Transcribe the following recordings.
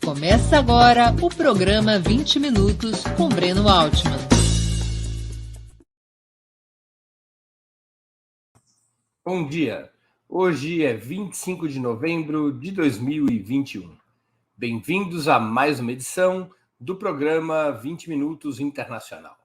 Começa agora o programa 20 Minutos com Breno Altman. Bom dia! Hoje é 25 de novembro de 2021. Bem-vindos a mais uma edição do programa 20 Minutos Internacional.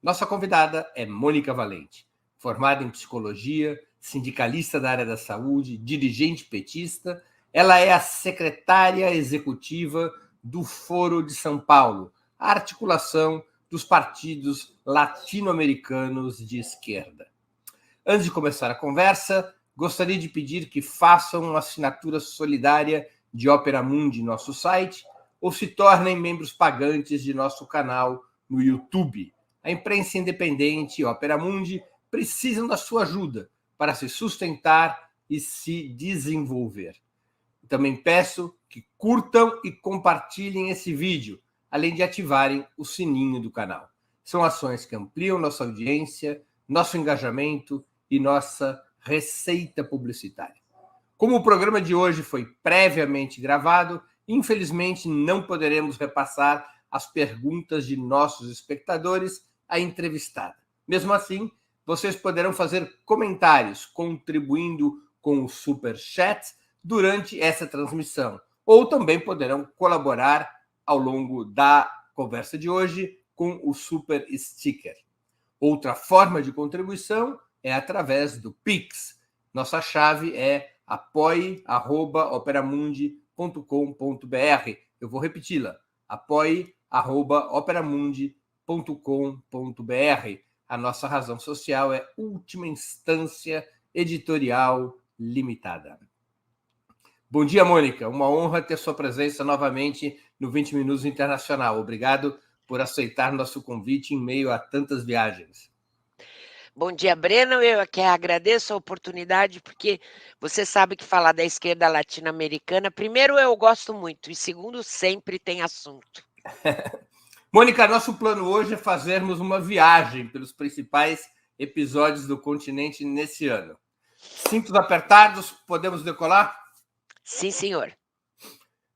Nossa convidada é Mônica Valente, formada em psicologia, sindicalista da área da saúde, dirigente petista. Ela é a secretária executiva do Foro de São Paulo, a articulação dos partidos latino-americanos de esquerda. Antes de começar a conversa, gostaria de pedir que façam uma assinatura solidária de Opera Mundi em nosso site ou se tornem membros pagantes de nosso canal no YouTube. A imprensa independente e Opera Mundi precisam da sua ajuda para se sustentar e se desenvolver. Também peço que curtam e compartilhem esse vídeo, além de ativarem o sininho do canal. São ações que ampliam nossa audiência, nosso engajamento e nossa receita publicitária. Como o programa de hoje foi previamente gravado, infelizmente não poderemos repassar as perguntas de nossos espectadores à entrevistada. Mesmo assim, vocês poderão fazer comentários contribuindo com o Super Chat durante essa transmissão, ou também poderão colaborar ao longo da conversa de hoje com o Super Sticker. Outra forma de contribuição é através do Pix. Nossa chave é apoie@operamundi.com.br. Eu vou repeti-la, apoie@operamundi.com.br. A nossa razão social é Última Instância Editorial Limitada. Bom dia, Mônica. Uma honra ter sua presença novamente no 20 Minutos Internacional. Obrigado por aceitar nosso convite em meio a tantas viagens. Bom dia, Breno. Eu que agradeço a oportunidade, porque você sabe que falar da esquerda latino-americana, primeiro, eu gosto muito, e segundo, sempre tem assunto. Mônica, nosso plano hoje é fazermos uma viagem pelos principais episódios do continente nesse ano. Cintos apertados, podemos decolar? Sim, senhor.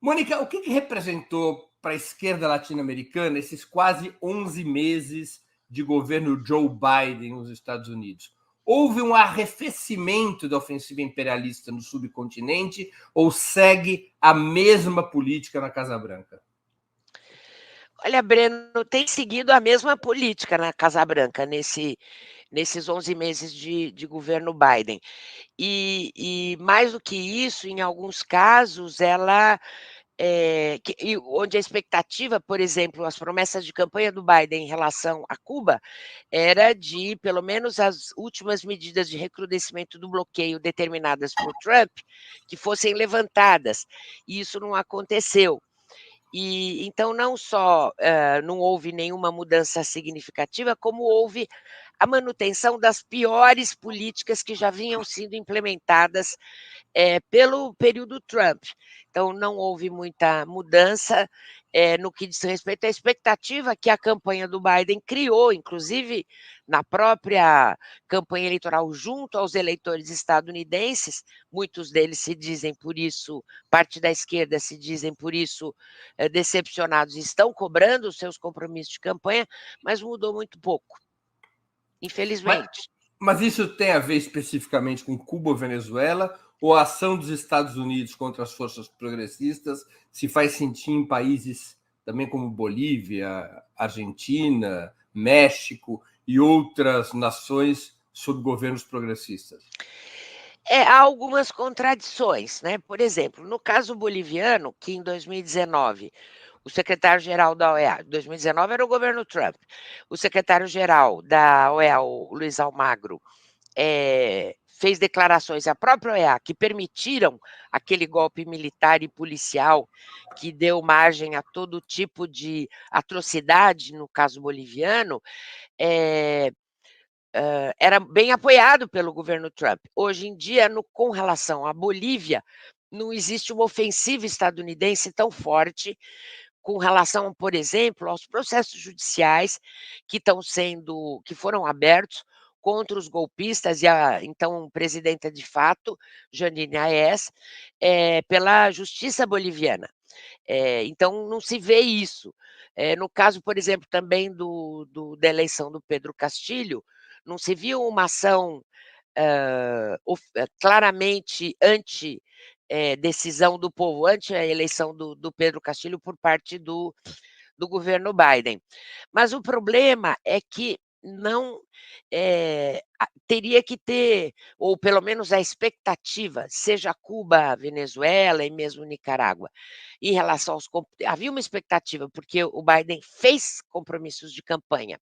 Mônica, o que representou para a esquerda latino-americana esses quase 11 meses de governo Joe Biden nos Estados Unidos? Houve um arrefecimento da ofensiva imperialista no subcontinente ou segue a mesma política na Casa Branca? Olha, Breno, tem seguido a mesma política na Casa Branca nesses 11 meses de governo Biden. E mais do que isso, em alguns casos, ela onde a expectativa, por exemplo, as promessas de campanha do Biden em relação a Cuba, era de, pelo menos, as últimas medidas de recrudescimento do bloqueio determinadas por Trump, que fossem levantadas, e isso não aconteceu. E então não só não houve nenhuma mudança significativa, como houve a manutenção das piores políticas que já vinham sendo implementadas pelo período Trump. Então, não houve muita mudança no que diz respeito à expectativa que a campanha do Biden criou, inclusive na própria campanha eleitoral, junto aos eleitores estadunidenses. Muitos deles se dizem, por isso, parte da esquerda se dizem, por isso, decepcionados, estão cobrando os seus compromissos de campanha, mas mudou muito pouco, infelizmente. Mas isso tem a ver especificamente com Cuba ou Venezuela, ou a ação dos Estados Unidos contra as forças progressistas se faz sentir em países também como Bolívia, Argentina, México e outras nações sob governos progressistas? Há algumas contradições, né? Por exemplo, no caso boliviano, que em 2019 o secretário-geral da OEA, 2019 era o governo Trump, o secretário-geral da OEA, o Luiz Almagro, fez declarações à própria OEA que permitiram aquele golpe militar e policial que deu margem a todo tipo de atrocidade, no caso boliviano, era bem apoiado pelo governo Trump. Hoje em dia, com relação à Bolívia, não existe uma ofensiva estadunidense tão forte com relação, por exemplo, aos processos judiciais que foram abertos contra os golpistas e a então presidenta de fato, Jeanine Áñez, pela justiça boliviana. Então não se vê isso. No caso, por exemplo, também da eleição do Pedro Castilho, não se viu uma ação claramente anti decisão do povo, anti a eleição do Pedro Castilho por parte do governo Biden. Mas o problema é que não teria que ter, ou pelo menos a expectativa, seja Cuba, Venezuela e mesmo Nicarágua, em relação aos. Havia uma expectativa, porque o Biden fez compromissos de campanha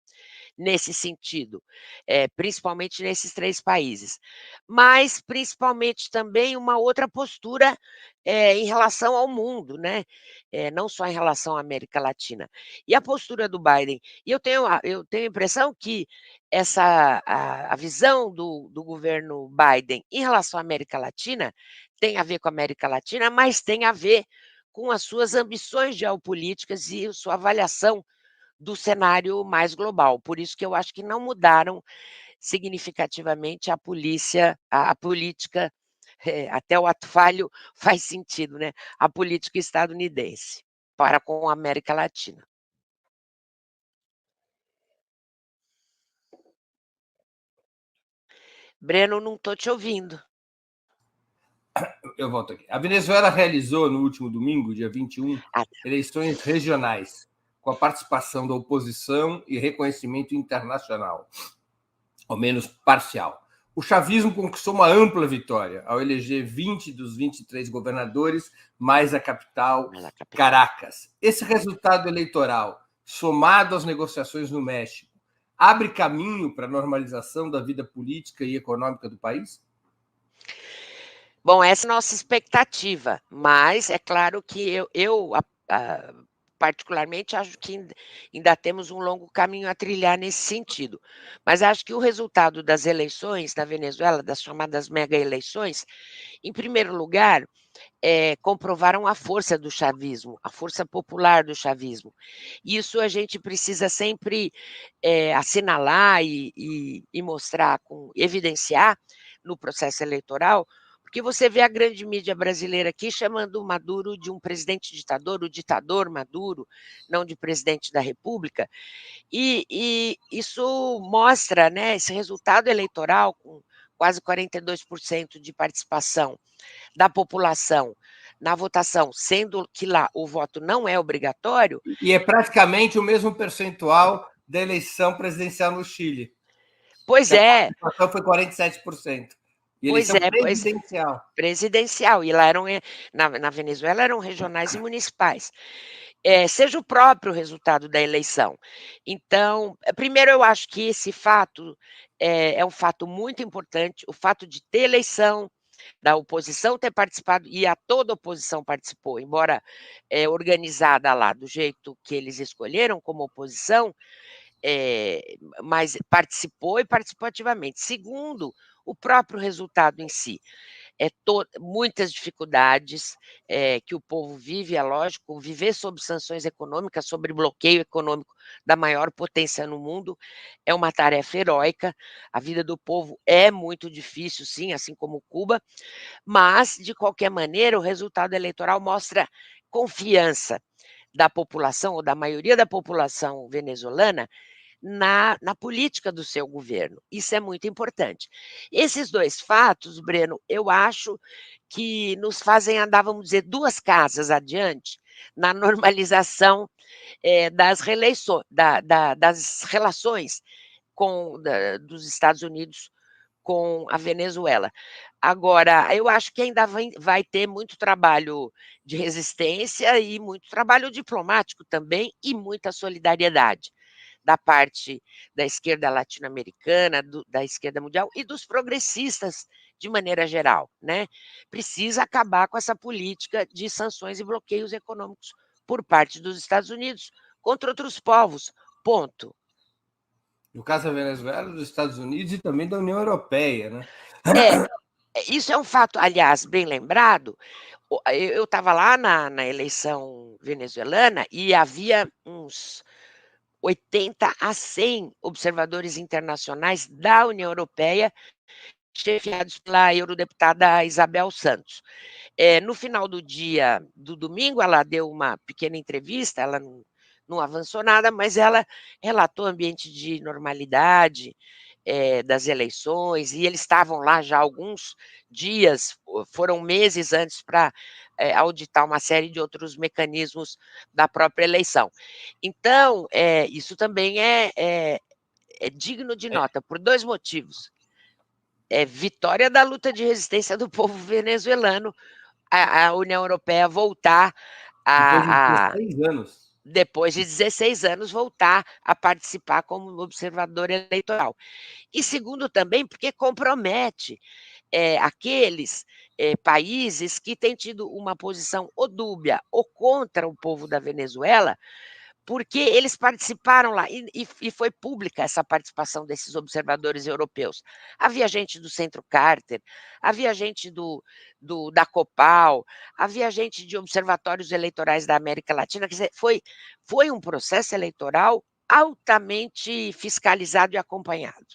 nesse sentido, principalmente nesses 3 países. Mas, principalmente, também uma outra postura, em relação ao mundo, né, não só em relação à América Latina. E a postura do Biden e eu tenho a impressão que a visão do governo Biden em relação à América Latina tem a ver com a América Latina, mas tem a ver com as suas ambições geopolíticas e sua avaliação do cenário mais global. Por isso que eu acho que não mudaram significativamente a política, até o ato falho faz sentido, né, a política estadunidense para com a América Latina. Breno, não estou te ouvindo. Eu volto aqui. A Venezuela realizou no último domingo, dia 21, eleições regionais, com a participação da oposição e reconhecimento internacional, ao menos parcial. O chavismo conquistou uma ampla vitória ao eleger 20 dos 23 governadores, mais a capital, Caracas. Esse resultado eleitoral, somado às negociações no México, abre caminho para a normalização da vida política e econômica do país? Bom, essa é a nossa expectativa, mas é claro que eu particularmente acho que ainda temos um longo caminho a trilhar nesse sentido. Mas acho que o resultado das eleições na Venezuela, das chamadas mega eleições, em primeiro lugar, comprovaram a força do chavismo, a força popular do chavismo. Isso a gente precisa sempre assinalar e mostrar, evidenciar no processo eleitoral, porque você vê a grande mídia brasileira aqui chamando o Maduro de um presidente ditador, o ditador Maduro, não de presidente da República, e isso mostra, né, esse resultado eleitoral com quase 42% de participação da população na votação, sendo que lá o voto não é obrigatório. E é praticamente o mesmo percentual da eleição presidencial no Chile. Pois é. A participação foi 47%. E Pois eleição é, presidencial. Presidencial. E lá na Venezuela eram regionais e municipais. Seja o próprio resultado da eleição. Então, primeiro eu acho que esse fato é um fato muito importante, o fato de ter eleição, da oposição ter participado, e toda a oposição participou, embora organizada lá do jeito que eles escolheram como oposição, mas participou e participou ativamente. Segundo, o próprio resultado em si. Muitas dificuldades que o povo vive, é lógico, viver sob sanções econômicas, sob bloqueio econômico da maior potência no mundo, é uma tarefa heróica. A vida do povo é muito difícil, sim, assim como Cuba, mas, de qualquer maneira, o resultado eleitoral mostra confiança da população, ou da maioria da população venezuelana, na política do seu governo. Isso é muito importante. Esses 2 fatos, Breno, eu acho que nos fazem andar, vamos dizer, 2 casas adiante na normalização das relações dos Estados Unidos com a Venezuela. Agora, eu acho que ainda vai ter muito trabalho de resistência e muito trabalho diplomático também, e muita solidariedade da parte da esquerda latino-americana, da esquerda mundial e dos progressistas de maneira geral, né? Precisa acabar com essa política de sanções e bloqueios econômicos por parte dos Estados Unidos contra outros povos, ponto. No caso da Venezuela, dos Estados Unidos e também da União Europeia, né? Isso é um fato, aliás, bem lembrado. Eu estava lá na eleição venezuelana e havia 80 a 100 observadores internacionais da União Europeia, chefiados pela eurodeputada Isabel Santos. No final do dia do domingo, ela deu uma pequena entrevista, ela não avançou nada, mas ela relatou o ambiente de normalidade das eleições, e eles estavam lá já há alguns dias, foram meses antes para auditar uma série de outros mecanismos da própria eleição. Então, isso também é digno de nota, por 2 motivos. Vitória da luta de resistência do povo venezuelano, a União Europeia voltar Depois de a 16 anos. depois de 16 anos, voltar a participar como observador eleitoral. E segundo também, porque compromete, aqueles, países que têm tido uma posição ou dúbia ou contra o povo da Venezuela, porque eles participaram lá, e foi pública essa participação desses observadores europeus. Havia gente do Centro Carter, havia gente da Copal, havia gente de observatórios eleitorais da América Latina, quer dizer, foi um processo eleitoral altamente fiscalizado e acompanhado.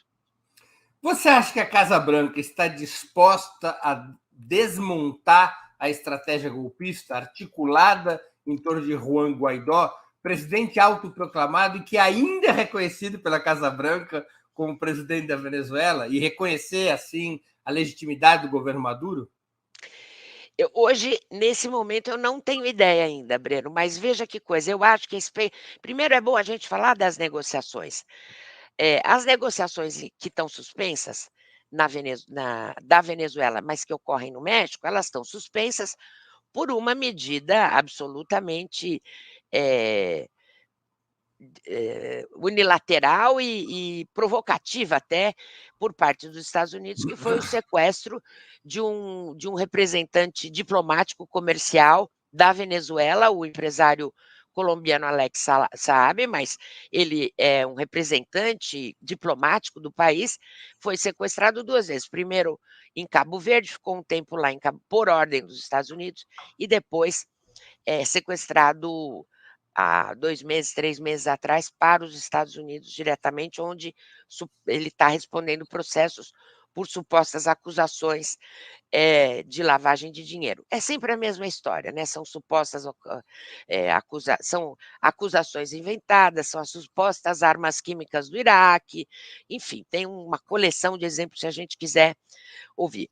Você acha que a Casa Branca está disposta a desmontar a estratégia golpista articulada em torno de Juan Guaidó, presidente autoproclamado e que ainda é reconhecido pela Casa Branca como presidente da Venezuela, e reconhecer, assim, a legitimidade do governo Maduro? Hoje, nesse momento, eu não tenho ideia ainda, Breno, mas veja que coisa, eu acho que primeiro é bom a gente falar das negociações. As negociações que estão suspensas da Venezuela, mas que ocorrem no México, elas estão suspensas por uma medida absolutamente eh, unilateral e provocativa até por parte dos Estados Unidos, que foi o sequestro de um representante diplomático comercial da Venezuela, o empresário colombiano Alex Saab, mas ele é um representante diplomático do país, foi sequestrado 2 vezes. Primeiro em Cabo Verde, ficou um tempo lá por ordem dos Estados Unidos, e depois sequestrado há 2 meses, 3 meses atrás, para os Estados Unidos diretamente, onde ele está respondendo processos por supostas acusações de lavagem de dinheiro. É sempre a mesma história, né? São supostas são acusações inventadas, são as supostas armas químicas do Iraque, enfim, tem uma coleção de exemplos se a gente quiser ouvir.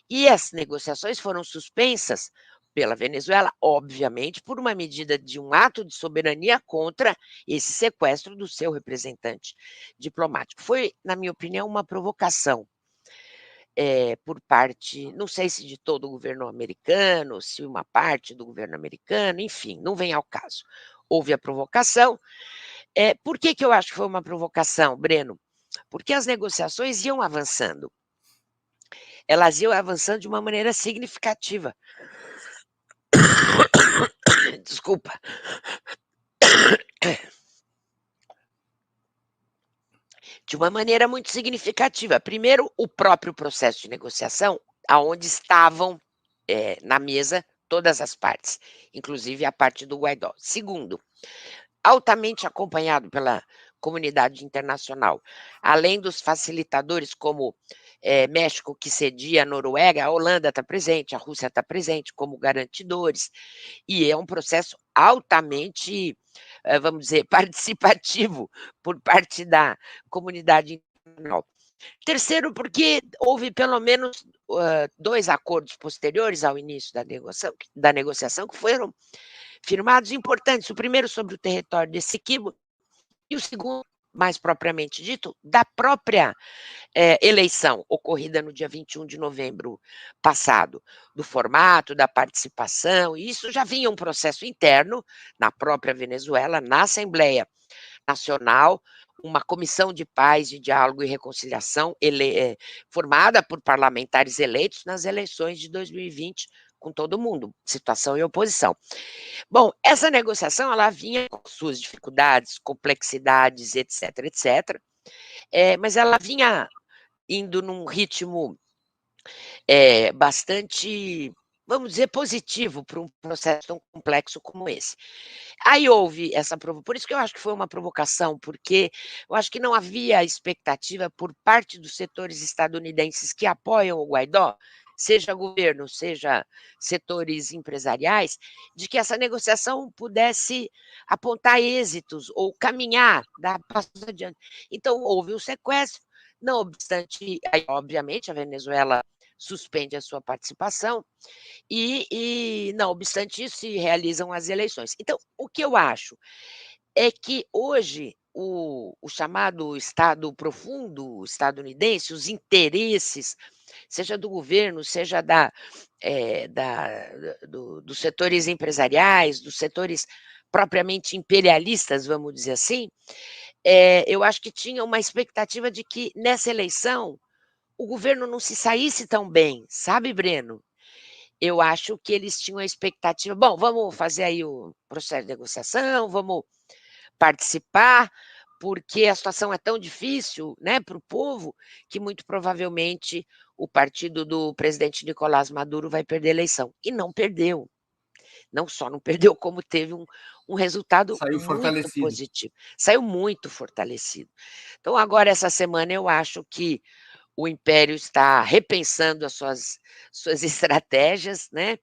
E as negociações foram suspensas pela Venezuela, obviamente, por uma medida de um ato de soberania contra esse sequestro do seu representante diplomático. Foi, na minha opinião, uma provocação por parte, não sei se de todo o governo americano, se uma parte do governo americano, enfim, não vem ao caso. Houve a provocação. Por que eu acho que foi uma provocação, Breno? Porque as negociações iam avançando. Elas iam avançando de uma maneira significativa. Desculpa. De uma maneira muito significativa. Primeiro, o próprio processo de negociação, aonde estavam na mesa todas as partes, inclusive a parte do Guaidó. Segundo, altamente acompanhado pela comunidade internacional, além dos facilitadores como México, que cedia a Noruega, a Holanda está presente, a Rússia está presente como garantidores, e é um processo altamente, vamos dizer, participativo por parte da comunidade internacional. Terceiro, porque houve pelo menos 2 acordos posteriores ao início da negociação que foram firmados importantes. O primeiro sobre o território de Essequibo e o segundo, mais propriamente dito, da própria eleição ocorrida no dia 21 de novembro passado, do formato, da participação, e isso já vinha um processo interno na própria Venezuela, na Assembleia Nacional, uma comissão de paz, de diálogo e reconciliação formada por parlamentares eleitos nas eleições de 2020, com todo mundo, situação e oposição. Bom, essa negociação ela vinha com suas dificuldades, complexidades, etc, etc, mas ela vinha indo num ritmo bastante vamos dizer, positivo para um processo tão complexo como esse. Aí houve essa por isso que eu acho que foi uma provocação, porque eu acho que não havia expectativa por parte dos setores estadunidenses que apoiam o Guaidó, seja governo, seja setores empresariais, de que essa negociação pudesse apontar êxitos ou caminhar, dar passos adiante. Então houve o sequestro, não obstante, aí obviamente a Venezuela suspende a sua participação, não obstante isso, se realizam as eleições. Então, o que eu acho é que hoje o chamado Estado profundo estadunidense, os interesses, seja do governo, seja dos setores empresariais, dos setores propriamente imperialistas, vamos dizer assim, eu acho que tinha uma expectativa de que nessa eleição o governo não se saísse tão bem, sabe, Breno? Eu acho que eles tinham a expectativa: "Bom, vamos fazer aí o processo de negociação, vamos participar, porque a situação é tão difícil, né, para o povo, que muito provavelmente o partido do presidente Nicolás Maduro vai perder a eleição". E não perdeu. Não só não perdeu, como teve um resultado Saiu muito fortalecido. positivo. Saiu muito fortalecido. Então agora essa semana eu acho que o império está repensando as suas estratégias, né,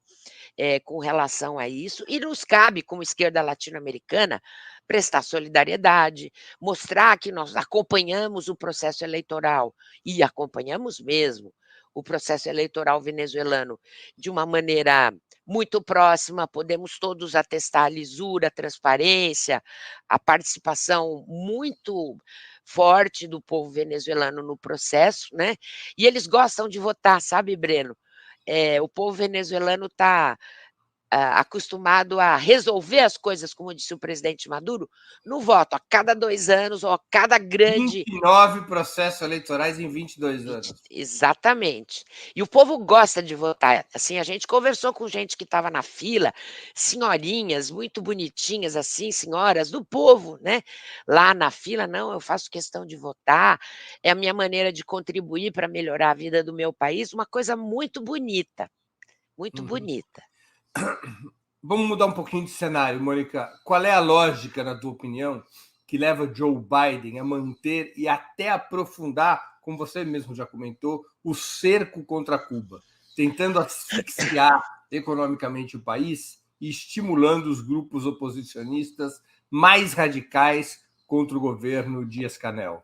com relação a isso, e nos cabe, como esquerda latino-americana, prestar solidariedade, mostrar que nós acompanhamos o processo eleitoral, e acompanhamos mesmo o processo eleitoral venezuelano de uma maneira muito próxima, podemos todos atestar a lisura, a transparência, a participação muito forte do povo venezuelano no processo, né, e eles gostam de votar, sabe, Breno? O povo venezuelano está acostumado a resolver as coisas, como disse o presidente Maduro, no voto, a cada 2 anos ou a cada grande 29 processos eleitorais em 22 anos. exatamente. E o povo gosta de votar. Assim, a gente conversou com gente que estava na fila, senhorinhas muito bonitinhas, assim, senhoras do povo, né, lá na fila: "Não, eu faço questão de votar, é a minha maneira de contribuir para melhorar a vida do meu país", uma coisa muito bonita, muito Uhum. bonita. Vamos mudar um pouquinho de cenário, Mônica. Qual é a lógica, na tua opinião, que leva Joe Biden a manter e até aprofundar, como você mesmo já comentou, o cerco contra Cuba, tentando asfixiar economicamente o país e estimulando os grupos oposicionistas mais radicais contra o governo Dias-Canel?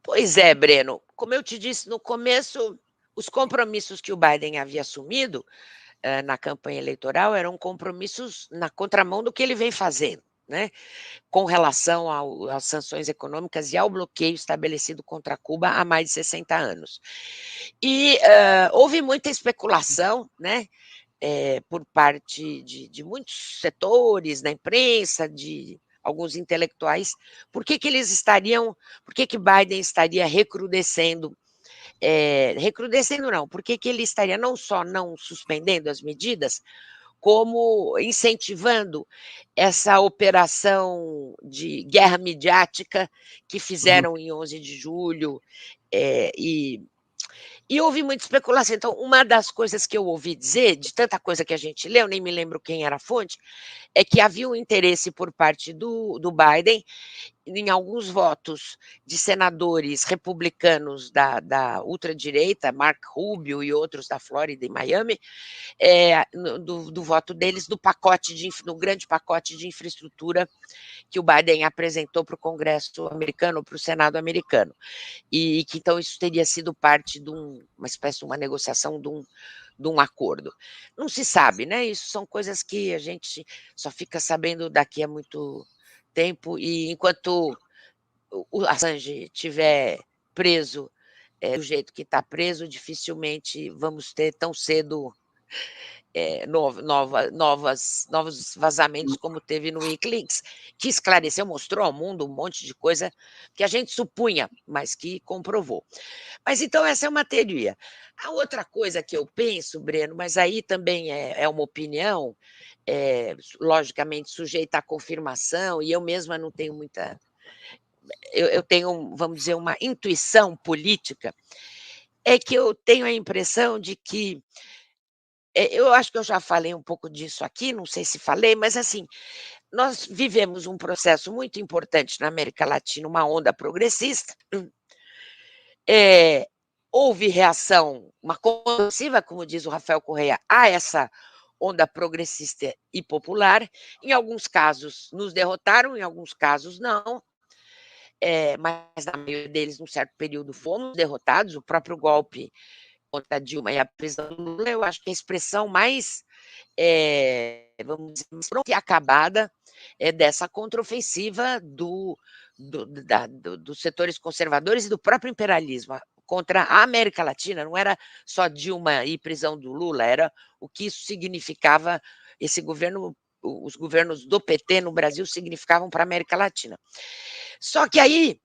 Pois é, Breno, como eu te disse no começo, os compromissos que o Biden havia assumido, na campanha eleitoral eram compromissos na contramão do que ele vem fazendo, né, com relação às sanções econômicas e ao bloqueio estabelecido contra Cuba há mais de 60 anos. E, houve muita especulação, né, por parte de muitos setores da imprensa, de alguns intelectuais, por que que Biden estaria recrudescendo, recrudescendo não, por que que ele estaria não só não suspendendo as medidas, como incentivando essa operação de guerra midiática que Uhum. fizeram em 11 de julho, eh, e e houve muita especulação. Então, uma das coisas que eu ouvi dizer, de tanta coisa que a gente leu, nem me lembro quem era a fonte, é que havia um interesse por parte do Biden em alguns votos de senadores republicanos da ultradireita, Mark Rubio e outros da Flórida e Miami, do voto deles no grande pacote de infraestrutura que o Biden apresentou para o Congresso americano, para o Senado americano. E que então isso teria sido parte de uma espécie de uma negociação de um acordo. Não se sabe, né? Isso são coisas que a gente só fica sabendo daqui a muito tempo, e enquanto o Assange estiver preso, do jeito que está preso, dificilmente vamos ter tão cedo novos vazamentos como teve no Wikileaks, que esclareceu, mostrou ao mundo um monte de coisa que a gente supunha, mas que comprovou. Mas então essa é uma teoria. A outra coisa que eu penso, Breno, mas aí também é uma opinião, logicamente sujeita à confirmação, e eu mesma não tenho muita. Eu tenho, vamos dizer, uma intuição política, é que eu tenho a impressão de que eu acho que eu já falei um pouco disso aqui, não sei se falei, mas assim, nós vivemos um processo muito importante na América Latina, uma onda progressista. Eh, Houve reação, uma coerciva, como diz o Rafael Correia, a essa onda progressista e popular. Em alguns casos nos derrotaram, em alguns casos não, mas na maioria deles, num certo período, fomos derrotados. O próprio golpe contra Dilma e a prisão do Lula, eu acho que é a expressão mais, vamos dizer, mais pronta e acabada dessa contraofensiva dos setores conservadores e do próprio imperialismo contra a América Latina. Não era só Dilma e prisão do Lula, era o que isso significava, esse governo, os governos do PT no Brasil significavam para a América Latina. Só que aí,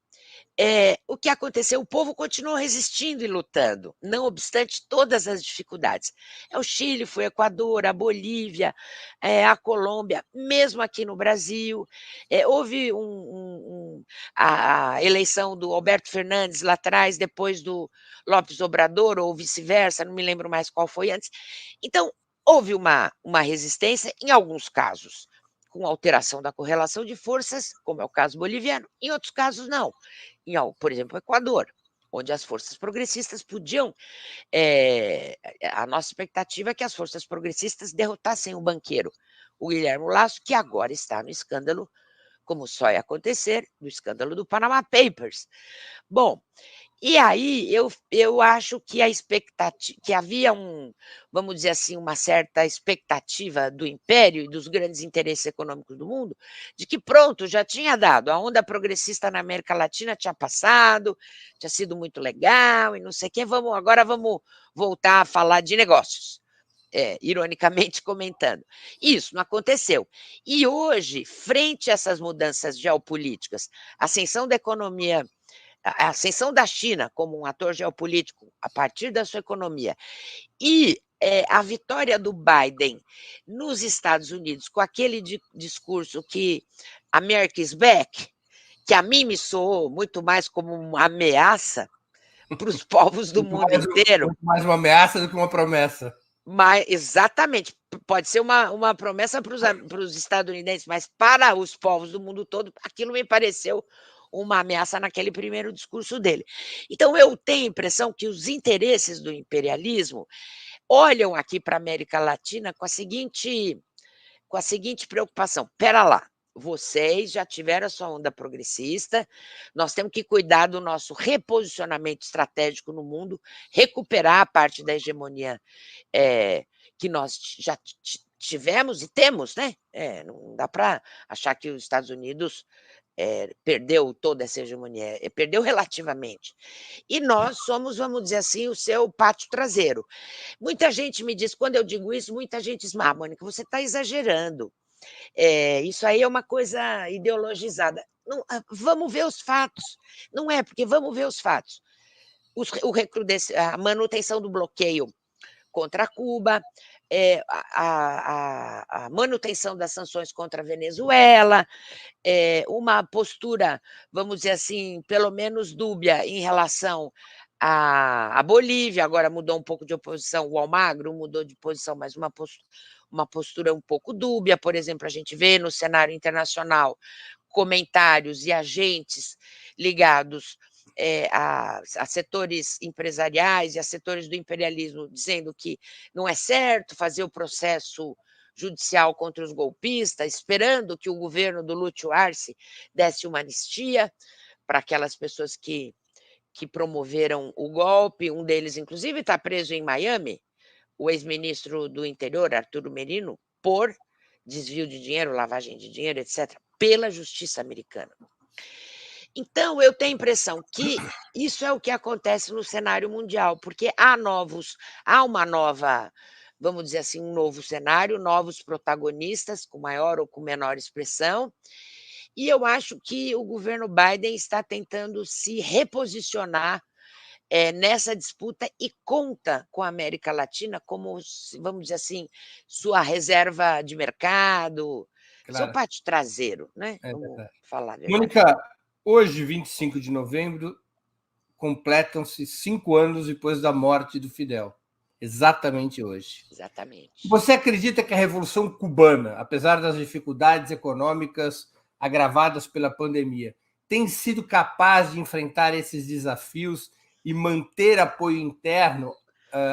o que aconteceu? O povo continuou resistindo e lutando, não obstante todas as dificuldades. É o Chile, foi o Equador, a Bolívia, a Colômbia, mesmo aqui no Brasil. Houve a eleição do Alberto Fernandes lá atrás, depois do López Obrador, ou vice-versa, não me lembro mais qual foi antes. Então, houve uma resistência, em alguns casos, com alteração da correlação de forças, como é o caso boliviano, em outros casos, não. Por exemplo, o Equador, onde as forças progressistas podiam. A nossa expectativa é que as forças progressistas derrotassem o banqueiro, o Guilherme Lasso, que agora está no escândalo, como só ia acontecer, no escândalo do Panama Papers. Bom, e aí eu acho que que havia vamos dizer assim, uma certa expectativa do império e dos grandes interesses econômicos do mundo, de que pronto, já tinha dado, a onda progressista na América Latina tinha passado, tinha sido muito legal e não sei o quê, agora vamos voltar a falar de negócios. Ironicamente comentando. Isso não aconteceu. E hoje, frente a essas mudanças geopolíticas, a ascensão da economia, a ascensão da China como um ator geopolítico a partir da sua economia e a vitória do Biden nos Estados Unidos com aquele discurso que America is back, que a mim me soou muito mais como uma ameaça para os povos do mundo inteiro. Muito mais uma ameaça do que uma promessa. Mas, exatamente, pode ser uma promessa para os estadunidenses, mas para os povos do mundo todo, aquilo me pareceu uma ameaça naquele primeiro discurso dele. Então, eu tenho a impressão que os interesses do imperialismo olham aqui para a América Latina com a seguinte preocupação: espera lá, vocês já tiveram a sua onda progressista, nós temos que cuidar do nosso reposicionamento estratégico no mundo, recuperar a parte da hegemonia que nós já tivemos e temos, né? Não dá para achar que os Estados Unidos perdeu toda essa hegemonia, perdeu relativamente. E nós somos, vamos dizer assim, o seu pátio traseiro. Muita gente me diz, quando eu digo isso, muita gente diz: Mônica, você está exagerando. Isso aí é uma coisa ideologizada. Não, vamos ver os fatos. Não é, porque vamos ver os fatos. A manutenção do bloqueio contra Cuba, a manutenção das sanções contra a Venezuela, uma postura, vamos dizer assim, pelo menos dúbia em relação à Bolívia, agora mudou um pouco de oposição, o Almagro mudou de posição, mas uma postura um pouco dúbia. Por exemplo, a gente vê no cenário internacional comentários e agentes ligados a setores empresariais e a setores do imperialismo dizendo que não é certo fazer o processo judicial contra os golpistas, esperando que o governo do Lúcio Arce desse uma anistia para aquelas pessoas que promoveram o golpe. Um deles, inclusive, está preso em Miami, o ex-ministro do Interior, Arturo Merino, por desvio de dinheiro, lavagem de dinheiro, etc., pela justiça americana. Então, eu tenho a impressão que isso é o que acontece no cenário mundial, porque há uma nova, vamos dizer assim, um novo cenário, novos protagonistas, com maior ou com menor expressão, e eu acho que o governo Biden está tentando se reposicionar nessa disputa e conta com a América Latina como, vamos dizer assim, sua reserva de mercado, seu Claro, pátio traseiro, né? é Vamos verdade. falar a verdade. Mônica, hoje, 25 de novembro, completam-se 5 anos depois da morte do Fidel. exatamente hoje. Exatamente. Você acredita que a Revolução Cubana, apesar das dificuldades econômicas agravadas pela pandemia, tem sido capaz de enfrentar esses desafios e manter apoio interno,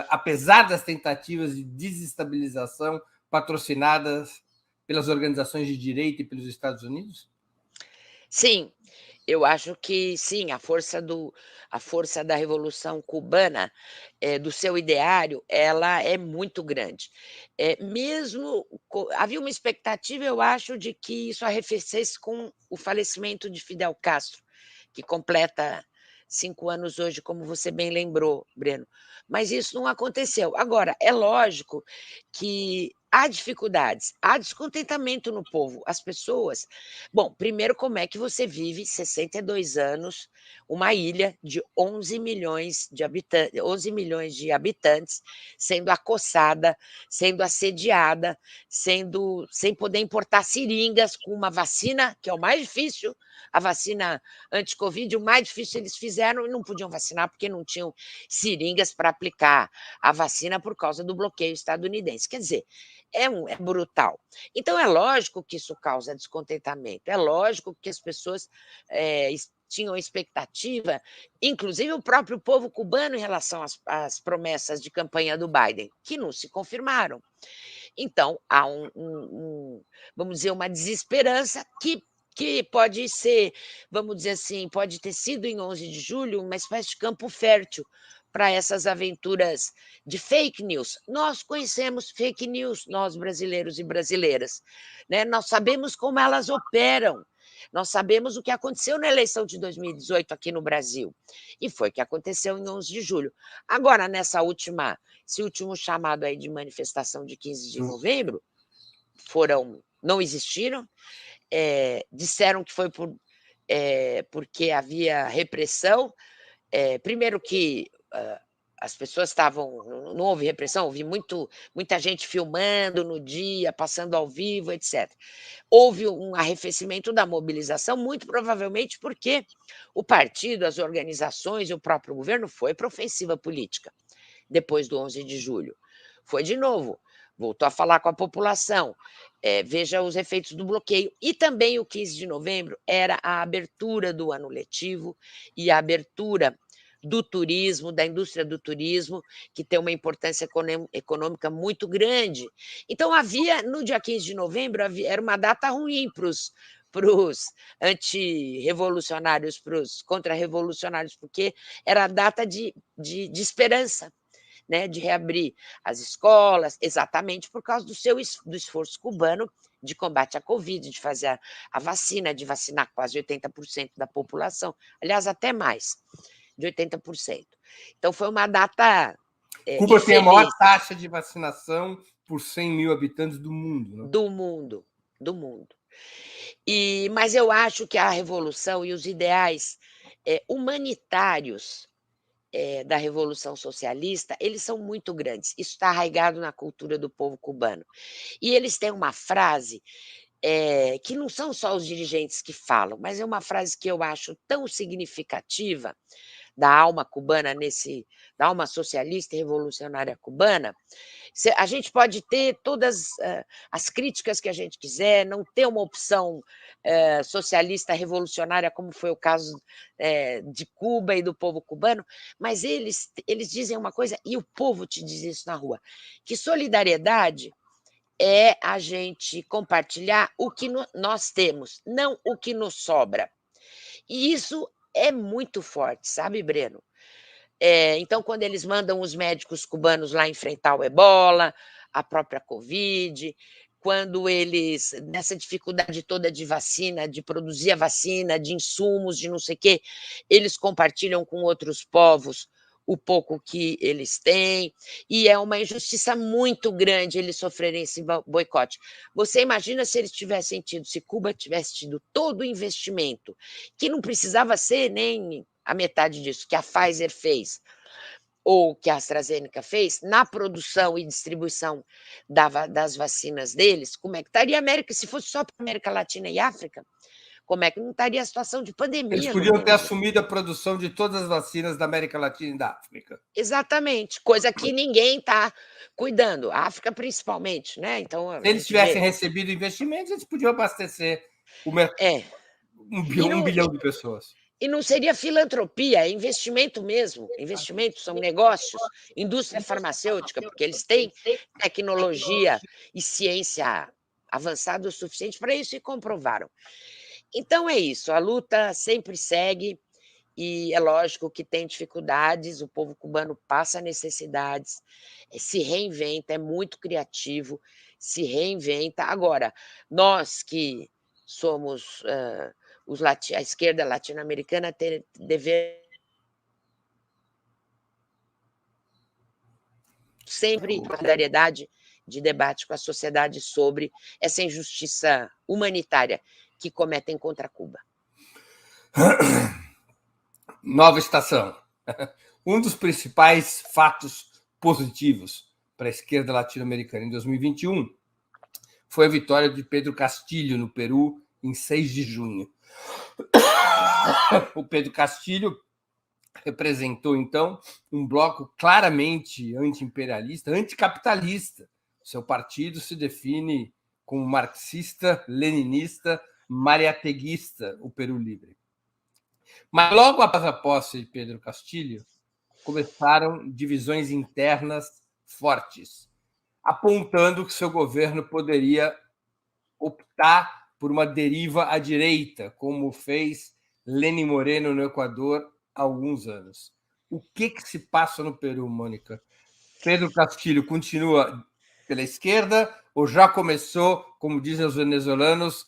apesar das tentativas de desestabilização patrocinadas pelas organizações de direita e pelos Estados Unidos? Sim, eu acho que sim, a força da Revolução Cubana, do seu ideário, ela é muito grande. Mesmo havia uma expectativa, eu acho, de que isso arrefecesse com o falecimento de Fidel Castro, que completa 5 anos hoje, como você bem lembrou, Breno, mas isso não aconteceu. Agora, é lógico que há dificuldades, há descontentamento no povo. As pessoas bom, primeiro, como é que você vive 62 anos, uma ilha de 11 milhões de habitantes, sendo acossada, sendo assediada, sem poder importar seringas com uma vacina, que é o mais difícil, a vacina anti-Covid, o mais difícil eles fizeram e não podiam vacinar porque não tinham seringas para aplicar a vacina por causa do bloqueio estadunidense. Quer dizer, é brutal. Então é lógico que isso causa descontentamento, é lógico que as pessoas, tinham expectativa, inclusive o próprio povo cubano em relação às promessas de campanha do Biden, que não se confirmaram. Então há vamos dizer, uma desesperança que pode ser, vamos dizer assim, pode ter sido em 11 de julho uma espécie de campo fértil para essas aventuras de fake news. Nós conhecemos fake news, nós brasileiros e brasileiras, né? Nós sabemos como elas operam, nós sabemos o que aconteceu na eleição de 2018 aqui no Brasil, e foi o que aconteceu em 11 de julho. Agora, esse último chamado aí de manifestação de 15 de novembro, não existiram, disseram que foi porque havia repressão, primeiro que as pessoas estavam. Não houve repressão, houve muita gente filmando no dia, passando ao vivo, etc. Houve um arrefecimento da mobilização, muito provavelmente porque o partido, as organizações e o próprio governo foi para a ofensiva política depois do 11 de julho. Foi de novo, voltou a falar com a população, veja os efeitos do bloqueio. E também o 15 de novembro era a abertura do ano letivo e a abertura do turismo, da indústria do turismo, que tem uma importância econômica muito grande. Então havia, no dia 15 de novembro, era uma data ruim para os antirrevolucionários, para os contra-revolucionários, porque era a data de esperança, né, de reabrir as escolas, exatamente por causa do esforço cubano de combate à Covid, de fazer a vacina, de vacinar quase 80% da população, aliás, até mais de 80%. Então foi uma data Cuba infeliz. Tem a maior taxa de vacinação por 100 mil habitantes do mundo. Né? Do mundo. Mas eu acho que a revolução e os ideais humanitários da Revolução Socialista, eles são muito grandes. Isso está arraigado na cultura do povo cubano. E eles têm uma frase que não são só os dirigentes que falam, mas é uma frase que eu acho tão significativa da alma cubana, da alma socialista e revolucionária cubana. A gente pode ter todas as críticas que a gente quiser, não ter uma opção socialista revolucionária, como foi o caso de Cuba e do povo cubano, mas eles dizem uma coisa, e o povo te diz isso na rua, que solidariedade é a gente compartilhar o que nós temos, não o que nos sobra. E isso é muito forte, sabe, Breno? Então, quando eles mandam os médicos cubanos lá enfrentar o ebola, a própria Covid, quando eles, nessa dificuldade toda de vacina, de produzir a vacina, de insumos, de não sei o quê, eles compartilham com outros povos o pouco que eles têm, e é uma injustiça muito grande eles sofrerem esse boicote. Você imagina se eles tivessem tido, se Cuba tivesse tido todo o investimento, que não precisava ser nem a metade disso, que a Pfizer fez, ou que a AstraZeneca fez, na produção e distribuição das vacinas deles, como é que estaria a América, se fosse só para a América Latina e África? Como é que não estaria a situação de pandemia Eles no podiam ter mundo? assumido a produção de todas as vacinas da América Latina e da África. Exatamente, coisa que ninguém está cuidando, a África principalmente, né? Então a Se eles gente tivessem vê. recebido investimentos, eles podiam abastecer o mercado. É, 1 bilhão de pessoas. e não seria filantropia, é investimento mesmo. Investimentos são negócios, indústria farmacêutica, porque eles têm tecnologia e ciência avançada o suficiente para isso e comprovaram. Então é isso, a luta sempre segue e é lógico que tem dificuldades, o povo cubano passa necessidades, se reinventa, é muito criativo, se reinventa. Agora, nós que somos a esquerda latino-americana devemos sempre solidariedade de debate com a sociedade sobre essa injustiça humanitária que cometem contra Cuba. Nova estação. Um dos principais fatos positivos para a esquerda latino-americana em 2021 foi a vitória de Pedro Castillo no Peru em 6 de junho. O Pedro Castillo representou, então, um bloco claramente anti-imperialista, anticapitalista. Seu partido se define como marxista, leninista, mariateguista, o Peru Livre. Mas logo após a posse de Pedro Castillo, começaram divisões internas fortes, apontando que seu governo poderia optar por uma deriva à direita, como fez Lenín Moreno no Equador há alguns anos. O que se passa no Peru, Mônica? Pedro Castillo continua pela esquerda ou já começou, como dizem os venezuelanos,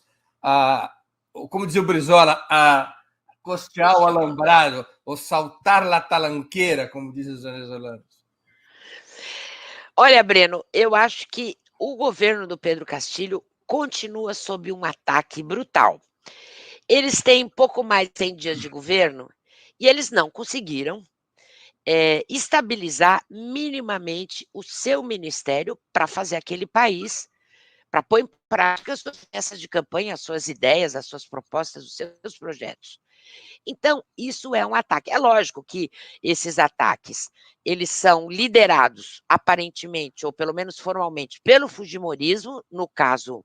como dizia o Brizola, a costear o alambrado ou saltar la talanqueira, como dizem os venezuelanos? Olha, Breno, eu acho que o governo do Pedro Castillo continua sob um ataque brutal. Eles têm pouco mais de 100 dias de governo e eles não conseguiram estabilizar minimamente o seu ministério para fazer aquele país, para pôr em prática as suas promessas de campanha, as suas ideias, as suas propostas, os seus projetos. Então, isso é um ataque. É lógico que esses ataques, eles são liderados, aparentemente, ou pelo menos formalmente, pelo fujimorismo, no caso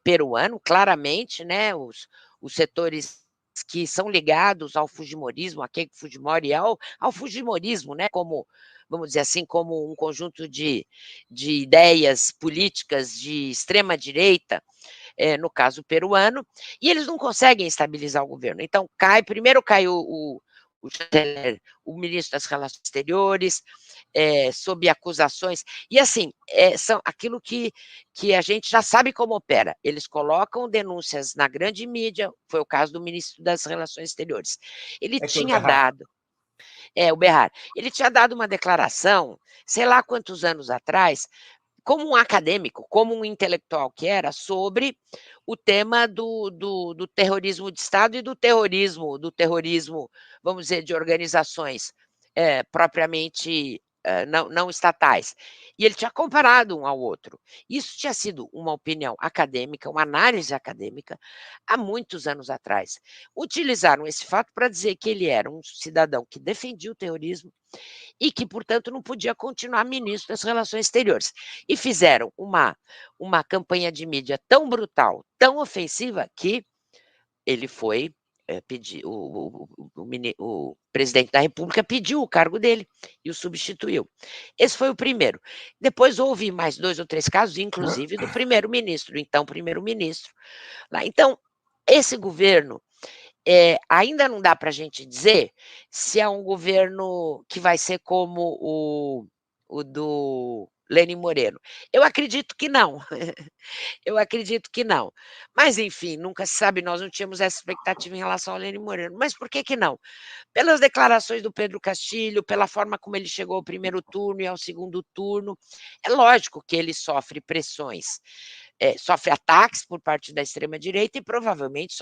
peruano, claramente, né, os setores que são ligados ao fujimorismo, a Keiko Fujimori, ao fujimorismo, né, como, vamos dizer assim, como um conjunto de ideias políticas de extrema-direita, no caso peruano, e eles não conseguem estabilizar o governo. Então, primeiro cai o chanceler, o ministro das Relações Exteriores, sob acusações, e assim, são aquilo que a gente já sabe como opera. Eles colocam denúncias na grande mídia, foi o caso do ministro das Relações Exteriores. Ele tinha dado. O Berrar. Ele tinha dado uma declaração, sei lá quantos anos atrás, como um acadêmico, como um intelectual que era, sobre o tema do terrorismo de Estado e do terrorismo, vamos dizer, de organizações propriamente não estatais. E ele tinha comparado um ao outro. Isso tinha sido uma opinião acadêmica, uma análise acadêmica, há muitos anos atrás. Utilizaram esse fato para dizer que ele era um cidadão que defendia o terrorismo e que, portanto, não podia continuar ministro das Relações Exteriores. E fizeram uma campanha de mídia tão brutal, tão ofensiva, que ele foi pedir, o presidente da República pediu o cargo dele e o substituiu. Esse foi o primeiro. Depois houve mais 2 ou 3 casos, inclusive do primeiro-ministro, então primeiro-ministro. Então, esse governo ainda não dá para a gente dizer se é um governo que vai ser como o do Lenín Moreno. Eu acredito que não. Eu acredito que não. Mas, enfim, nunca se sabe, nós não tínhamos essa expectativa em relação ao Lenín Moreno. Mas por que não? Pelas declarações do Pedro Castillo, pela forma como ele chegou ao primeiro turno e ao segundo turno, é lógico que ele sofre pressões, sofre ataques por parte da extrema-direita e provavelmente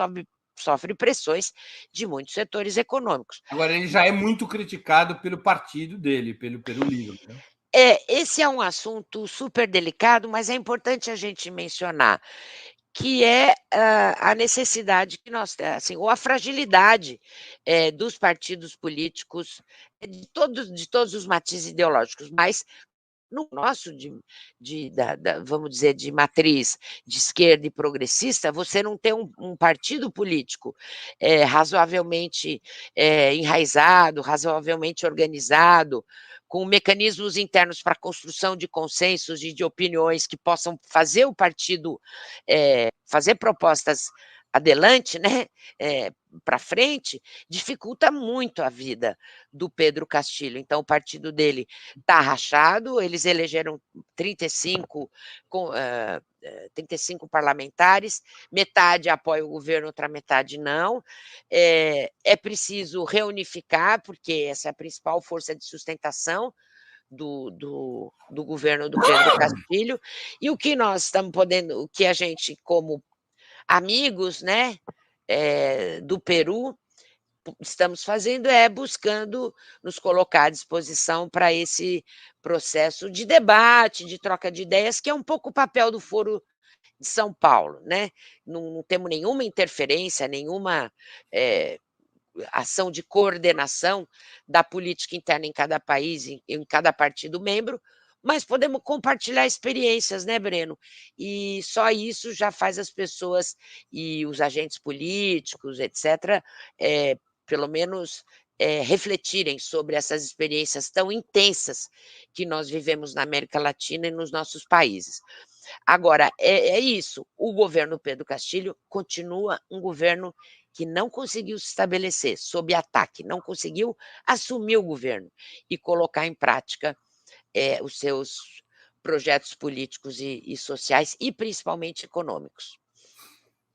sofre pressões de muitos setores econômicos. Agora, ele já é muito criticado pelo partido dele, pelo Peru Livre, né? Esse é um assunto super delicado, mas é importante a gente mencionar que é a necessidade que nós assim, ou a fragilidade, dos partidos políticos, de todos os matizes ideológicos, mas no nosso vamos dizer, de matriz de esquerda e progressista, você não tem um partido político, razoavelmente, enraizado, razoavelmente organizado, com mecanismos internos para a construção de consensos e de opiniões que possam fazer o partido, fazer propostas adelante, né, para frente, dificulta muito a vida do Pedro Castilho. Então o partido dele está rachado, eles elegeram 35 35 parlamentares, metade apoia o governo, outra metade não. É preciso reunificar, porque essa é a principal força de sustentação do governo do Pedro Castilho, e o que nós estamos podendo, o que a gente, como amigos, né, do Peru, estamos fazendo buscando nos colocar à disposição para esse processo de debate, de troca de ideias, que é um pouco o papel do Foro de São Paulo, né? Não temos nenhuma interferência, nenhuma ação de coordenação da política interna em cada país, em cada partido membro, mas podemos compartilhar experiências, né, Breno? E só isso já faz as pessoas e os agentes políticos, etc., pelo menos refletirem sobre essas experiências tão intensas que nós vivemos na América Latina e nos nossos países. Agora, é isso, o governo Pedro Castilho continua um governo que não conseguiu se estabelecer sob ataque, não conseguiu assumir o governo e colocar em prática os seus projetos políticos e sociais e principalmente econômicos.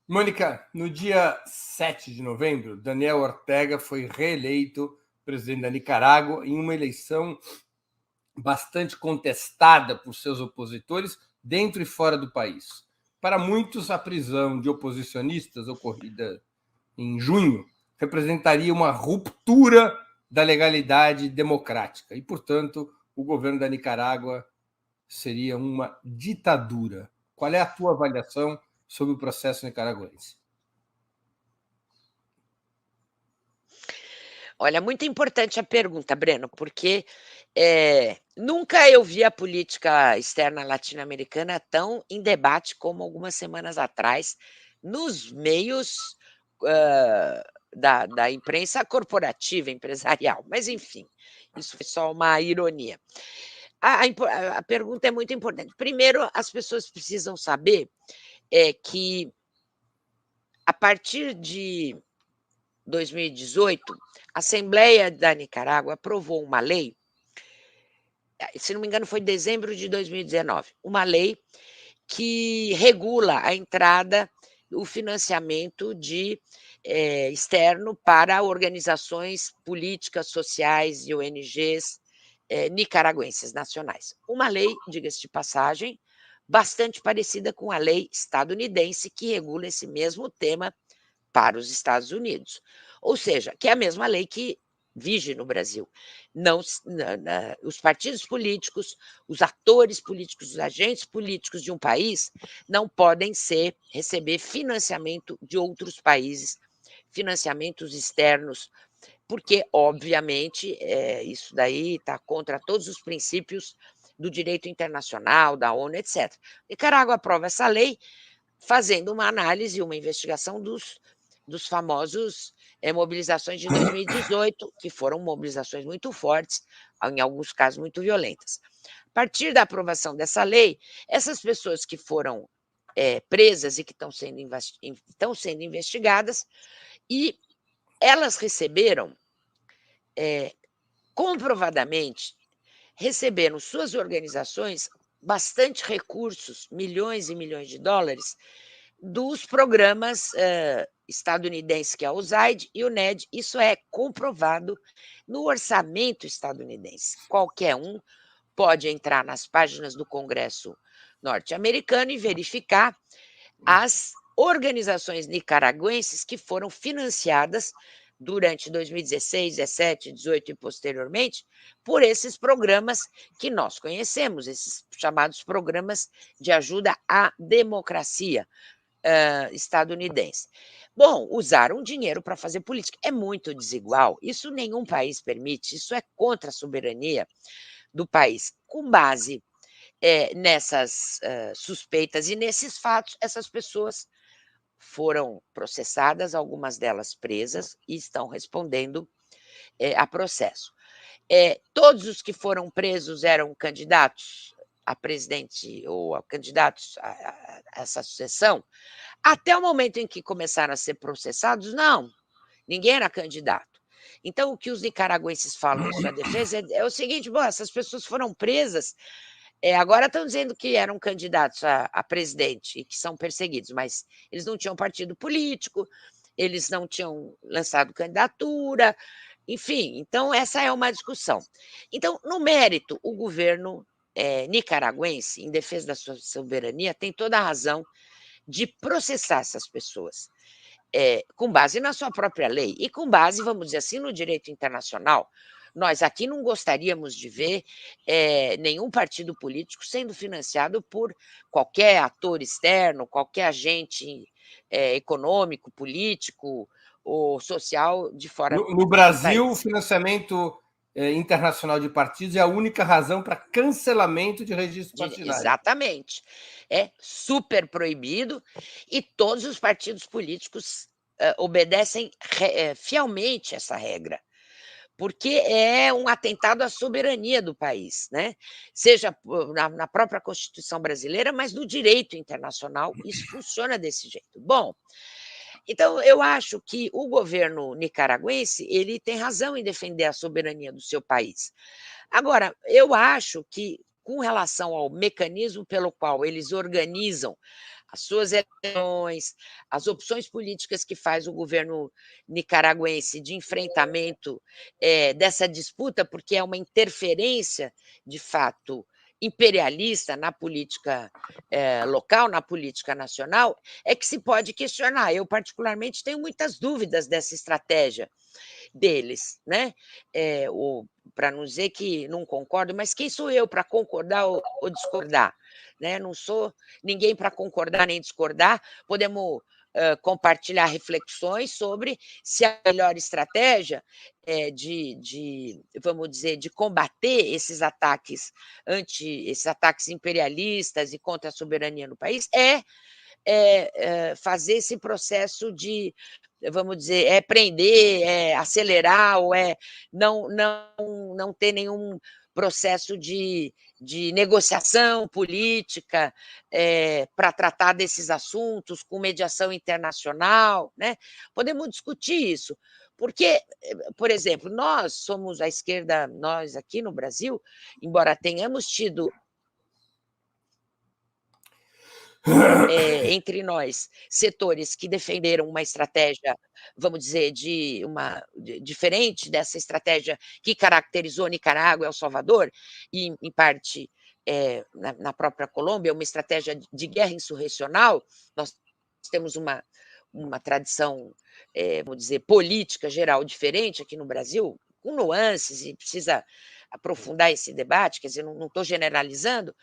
Mônica, no dia 7 de novembro, Daniel Ortega foi reeleito presidente da Nicarágua em uma eleição bastante contestada por seus opositores dentro e fora do país. Para muitos, a prisão de oposicionistas ocorrida em junho representaria uma ruptura da legalidade democrática e, portanto, o governo da Nicarágua seria uma ditadura. Qual é a tua avaliação sobre o processo nicaragüense? Olha, muito importante a pergunta, Breno, porque nunca eu vi a política externa latino-americana tão em debate como algumas semanas atrás, nos meios da imprensa corporativa, empresarial. Mas, enfim, isso foi só uma ironia. A pergunta é muito importante. Primeiro, as pessoas precisam saber que, a partir de 2018, a Assembleia da Nicarágua aprovou uma lei, se não me engano, foi em dezembro de 2019, uma lei que regula a entrada, o financiamento externo para organizações políticas, sociais e ONGs nicaragüenses nacionais. Uma lei, diga-se de passagem, bastante parecida com a lei estadunidense que regula esse mesmo tema para os Estados Unidos. Ou seja, que é a mesma lei que vige no Brasil. Não, os partidos políticos, os atores políticos, os agentes políticos de um país não podem receber financiamento de outros países, financiamentos externos, porque, obviamente, isso daí está contra todos os princípios do direito internacional, da ONU, etc. Nicarágua aprova essa lei, fazendo uma análise, uma investigação dos famosos mobilizações de 2018, que foram mobilizações muito fortes, em alguns casos muito violentas. A partir da aprovação dessa lei, essas pessoas que foram presas e que estão sendo investigadas, e elas receberam, comprovadamente, receberam suas organizações bastante recursos, milhões e milhões de dólares, dos programas estadunidenses, que é o USAID e o NED. Isso é comprovado no orçamento estadunidense. Qualquer um pode entrar nas páginas do Congresso norte-americano e verificar as organizações nicaragüenses que foram financiadas durante 2016, 17, 18 e posteriormente, por esses programas que nós conhecemos, esses chamados programas de ajuda à democracia, estadunidense. Bom, usaram dinheiro para fazer política. É muito desigual. Isso nenhum país permite. Isso é contra a soberania do país. Com base nessas suspeitas e nesses fatos, essas pessoas foram processadas, algumas delas presas, e estão respondendo a processo. Todos os que foram presos eram candidatos a presidente ou a candidatos a essa sucessão? Até o momento em que começaram a ser processados, não, ninguém era candidato. Então, o que os nicaragüenses falam em sua defesa é o seguinte: bom, essas pessoas foram presas, agora estão dizendo que eram candidatos a presidente e que são perseguidos, mas eles não tinham partido político, eles não tinham lançado candidatura, enfim, então essa é uma discussão. Então, no mérito, o governo nicaragüense, em defesa da sua soberania, tem toda a razão de processar essas pessoas, com base na sua própria lei e com base, vamos dizer assim, no direito internacional. Nós aqui não gostaríamos de ver nenhum partido político sendo financiado por qualquer ator externo, qualquer agente econômico, político ou social de fora No do Brasil, o país. financiamento internacional de partidos é a única razão para cancelamento de registro partidário. Exatamente. É super proibido e todos os partidos políticos obedecem fielmente essa regra, porque é um atentado à soberania do país, né? Seja na própria Constituição brasileira, mas no direito internacional isso funciona desse jeito. Bom, então eu acho que o governo nicaragüense ele tem razão em defender a soberania do seu país. Agora, eu acho que, com relação ao mecanismo pelo qual eles organizam as suas eleições, as opções políticas que faz o governo nicaragüense de enfrentamento dessa disputa, porque é uma interferência, de fato, imperialista na política local, na política nacional, é que se pode questionar. Eu, particularmente, tenho muitas dúvidas dessa estratégia deles, né? Para não dizer que não concordo, mas quem sou eu para concordar ou discordar? Né? Não sou ninguém para concordar nem discordar. Podemos compartilhar reflexões sobre se a melhor estratégia vamos dizer, de combater esses ataques imperialistas e contra a soberania no país fazer esse processo de, vamos dizer, prender, acelerar ou não ter nenhum processo de negociação política para tratar desses assuntos com mediação internacional, né? Podemos discutir isso, porque, por exemplo, nós somos a esquerda, nós aqui no Brasil, embora tenhamos tido entre nós, setores que defenderam uma estratégia, vamos dizer, diferente dessa estratégia que caracterizou Nicarágua e El Salvador, e em parte na própria Colômbia, uma estratégia de guerra insurrecional. Nós temos uma tradição, vamos dizer, política geral diferente aqui no Brasil, com nuances, e precisa aprofundar esse debate, quer dizer, não estou generalizando,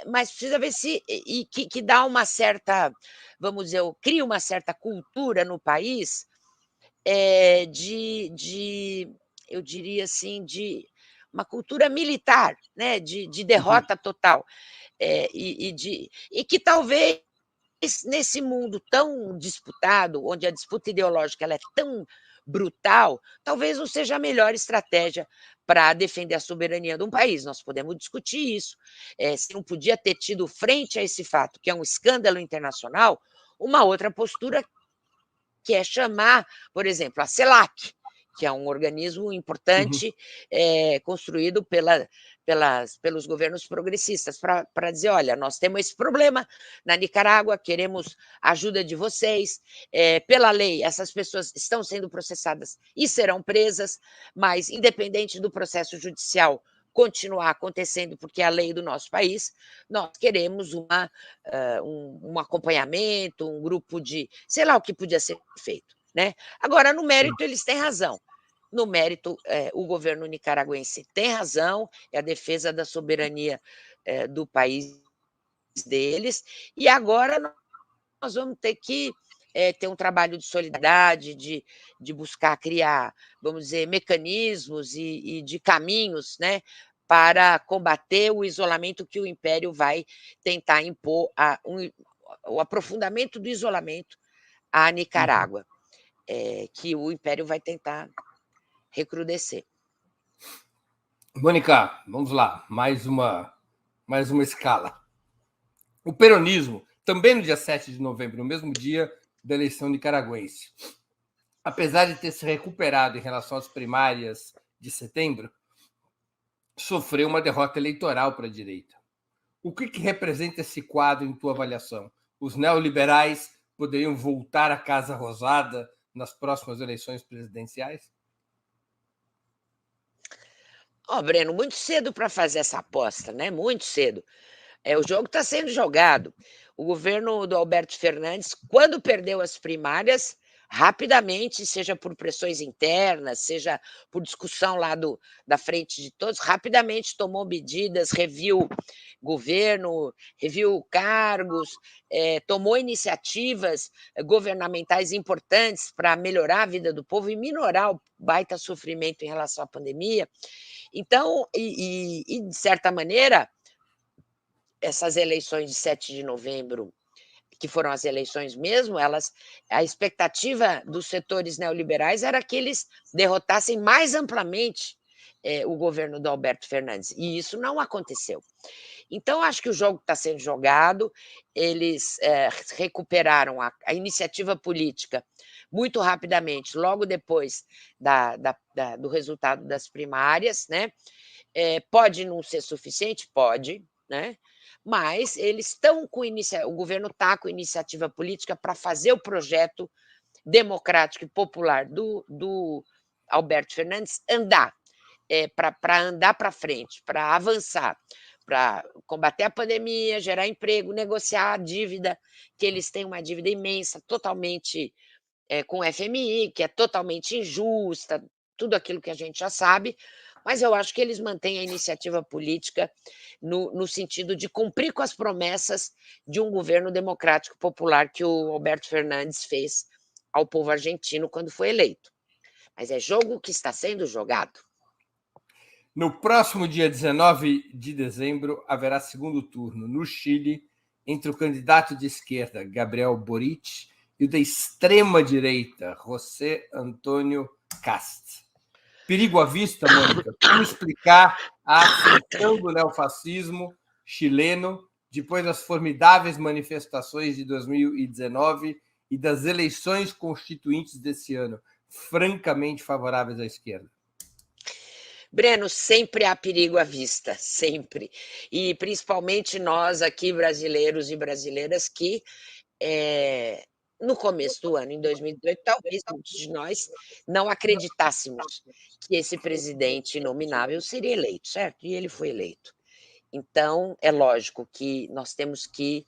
mas precisa ver se que dá uma certa, vamos dizer, cria uma certa cultura no país, eu diria assim, de uma cultura militar, né, de derrota total, e que talvez nesse mundo tão disputado, onde a disputa ideológica ela é tão brutal, talvez não seja a melhor estratégia para defender a soberania de um país. Nós podemos discutir isso. Se não podia ter tido, frente a esse fato, que é um escândalo internacional, uma outra postura, que é chamar, por exemplo, a CELAC, que é um organismo importante, construído pelos governos progressistas, para dizer: olha, nós temos esse problema na Nicarágua, queremos a ajuda de vocês. Pela lei, essas pessoas estão sendo processadas e serão presas, mas, independente do processo judicial continuar acontecendo, porque é a lei do nosso país, nós queremos um acompanhamento, um grupo de, sei lá o que podia ser feito, né? Agora, no mérito, eles têm razão. No mérito, o governo nicaragüense tem razão, é a defesa da soberania do país deles, e agora nós vamos ter que ter um trabalho de solidariedade, de buscar criar, vamos dizer, mecanismos e de caminhos, né, para combater o isolamento que o Império vai tentar impor, o aprofundamento do isolamento à Nicarágua, que o Império vai tentar recrudescer. Mônica, vamos lá, mais uma escala. O peronismo, também no dia 7 de novembro, no mesmo dia da eleição nicaragüense, apesar de ter se recuperado em relação às primárias de setembro, sofreu uma derrota eleitoral para a direita. O que representa esse quadro em tua avaliação? Os neoliberais poderiam voltar à Casa Rosada nas próximas eleições presidenciais? Breno, muito cedo para fazer essa aposta, né? Muito cedo. O jogo está sendo jogado. O governo do Alberto Fernandes, quando perdeu as primárias, rapidamente, seja por pressões internas, seja por discussão lá da frente de todos, rapidamente tomou medidas, reviu governo, reviu cargos, tomou iniciativas governamentais importantes para melhorar a vida do povo e minorar o baita sofrimento em relação à pandemia. Então, de certa maneira, essas eleições de 7 de novembro, que foram as eleições mesmo, a expectativa dos setores neoliberais era que eles derrotassem mais amplamente o governo do Alberto Fernandes, e isso não aconteceu. Então, acho que o jogo está sendo jogado, eles recuperaram a iniciativa política muito rapidamente, logo depois do resultado das primárias, né? Pode não ser suficiente? Pode, né? Mas eles estão com o governo está com iniciativa política para fazer o projeto democrático e popular do Alberto Fernandes andar, para andar para frente, para avançar, para combater a pandemia, gerar emprego, negociar a dívida, que eles têm uma dívida imensa, totalmente com o FMI, que é totalmente injusta, tudo aquilo que a gente já sabe, mas eu acho que eles mantêm a iniciativa política no sentido de cumprir com as promessas de um governo democrático popular que o Alberto Fernandes fez ao povo argentino quando foi eleito. Mas é jogo que está sendo jogado. No próximo dia 19 de dezembro, haverá segundo turno no Chile entre o candidato de esquerda, Gabriel Boric, e o da extrema-direita, José Antônio Cast. Perigo à vista, Mônica? Como explicar a ascensão do neofascismo chileno depois das formidáveis manifestações de 2019 e das eleições constituintes desse ano, francamente favoráveis à esquerda? Breno, sempre há perigo à vista, sempre. E principalmente nós aqui, brasileiros e brasileiras, que no começo do ano, em 2018, talvez muitos de nós não acreditássemos que esse presidente inominável seria eleito, certo? E ele foi eleito. Então, é lógico que nós temos que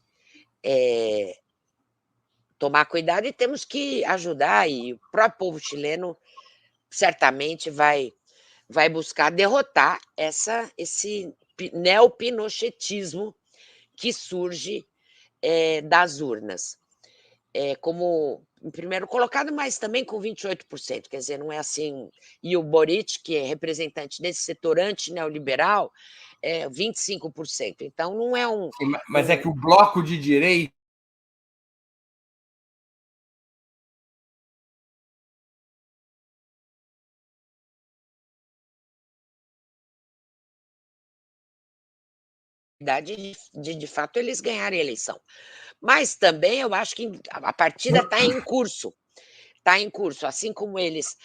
tomar cuidado e temos que ajudar, e o próprio povo chileno certamente vai buscar derrotar esse neopinochetismo que surge das urnas. Como em primeiro colocado, mas também com 28%, quer dizer, não é assim. E o Boric, que é representante desse setor anti-neoliberal, 25%. Então, não é um. Sim, mas é que o bloco de direita de fato, eles ganharem a eleição. Mas também eu acho que a partida está em curso. Está em curso, assim como eles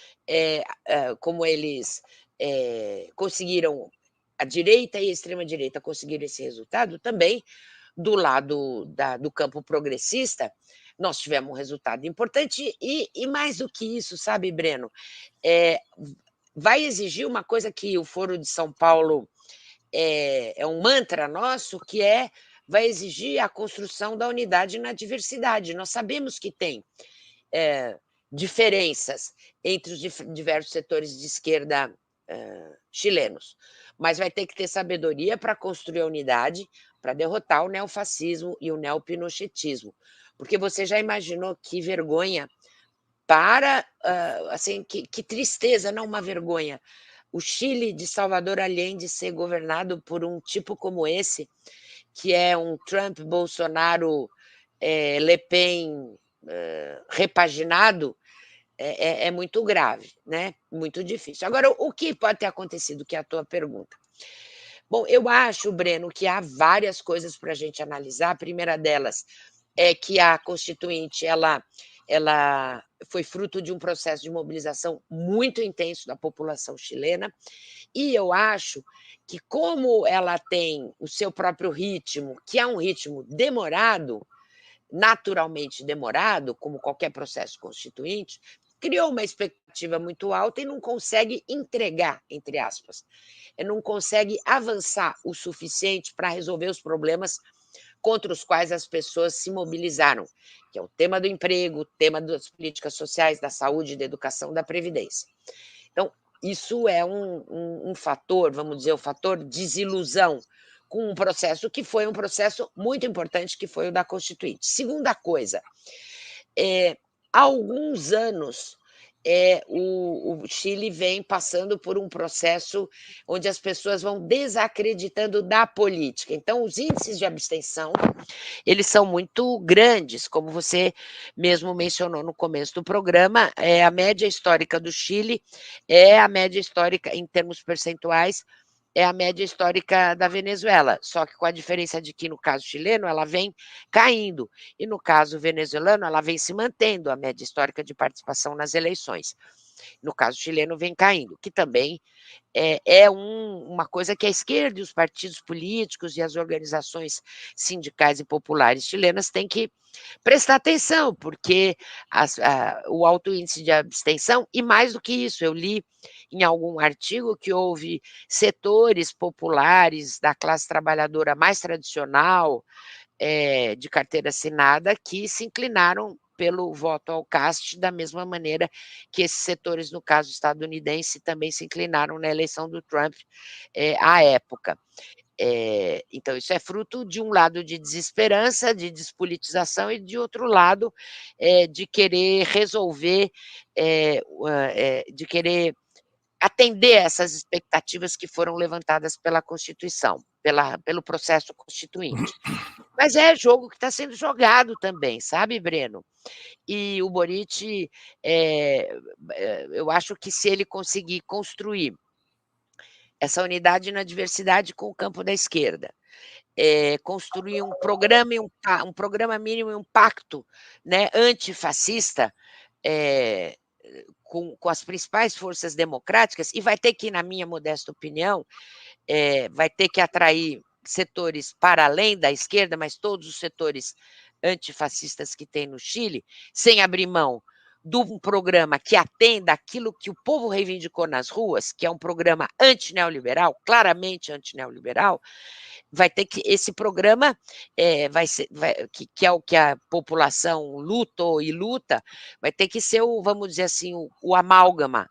conseguiram, a direita e a extrema-direita conseguiram esse resultado, também do lado do campo progressista, nós tivemos um resultado importante e mais do que isso, sabe, Breno, vai exigir uma coisa que o Foro de São Paulo é um mantra nosso, que vai exigir a construção da unidade na diversidade. Nós sabemos que tem diferenças entre os diversos setores de esquerda chilenos, mas vai ter que ter sabedoria para construir a unidade, para derrotar o neofascismo e o neopinochetismo. Porque você já imaginou que vergonha para, assim, que tristeza, não uma vergonha, o Chile de Salvador Allende ser governado por um tipo como esse, que é um Trump, Bolsonaro, Le Pen, repaginado, é muito grave, né, muito difícil. Agora, o que pode ter acontecido, que é a tua pergunta? Bom, eu acho, Breno, que há várias coisas para a gente analisar. A primeira delas é que a Constituinte ela foi fruto de um processo de mobilização muito intenso da população chilena, e eu acho que, como ela tem o seu próprio ritmo, que é um ritmo demorado, naturalmente demorado, como qualquer processo constituinte, criou uma expectativa muito alta e não consegue entregar, entre aspas, não consegue avançar o suficiente para resolver os problemas contra os quais as pessoas se mobilizaram, que é o tema do emprego, o tema das políticas sociais, da saúde, da educação, da previdência. Então, isso é um fator, vamos dizer, o fator desilusão com um processo que foi um processo muito importante, que foi o da Constituinte. Segunda coisa, há alguns anos, o Chile vem passando por um processo onde as pessoas vão desacreditando da política. Então, os índices de abstenção, eles são muito grandes, como você mesmo mencionou no começo do programa, a média histórica do Chile é a média histórica, em termos percentuais, é a média histórica da Venezuela, só que com a diferença de que, no caso chileno, ela vem caindo, e no caso venezuelano, ela vem se mantendo, a média histórica de participação nas eleições. No caso chileno, vem caindo, que também uma coisa que a esquerda e os partidos políticos e as organizações sindicais e populares chilenas têm que prestar atenção, porque o alto índice de abstenção, e mais do que isso, eu li em algum artigo que houve setores populares da classe trabalhadora mais tradicional, de carteira assinada, que se inclinaram pelo voto ao CAST, da mesma maneira que esses setores, no caso estadunidense, também se inclinaram na eleição do Trump, à época. Então, isso é fruto, de um lado, de desesperança, de despolitização, e de outro lado, de querer resolver, de querer atender essas expectativas que foram levantadas pela Constituição, pelo processo constituinte. Mas é jogo que está sendo jogado também, sabe, Breno? E o Boric, eu acho que, se ele conseguir construir essa unidade na diversidade com o campo da esquerda, construir um programa e um programa mínimo e um pacto, né, antifascista, com as principais forças democráticas, e vai ter que, na minha modesta opinião, vai ter que atrair setores para além da esquerda, mas todos os setores antifascistas que tem no Chile, sem abrir mão de um programa que atenda aquilo que o povo reivindicou nas ruas, que é um programa antineoliberal, claramente antineoliberal. Vai ter que, esse programa, que é o que a população lutou e luta, vai ter que ser vamos dizer assim, o amálgama,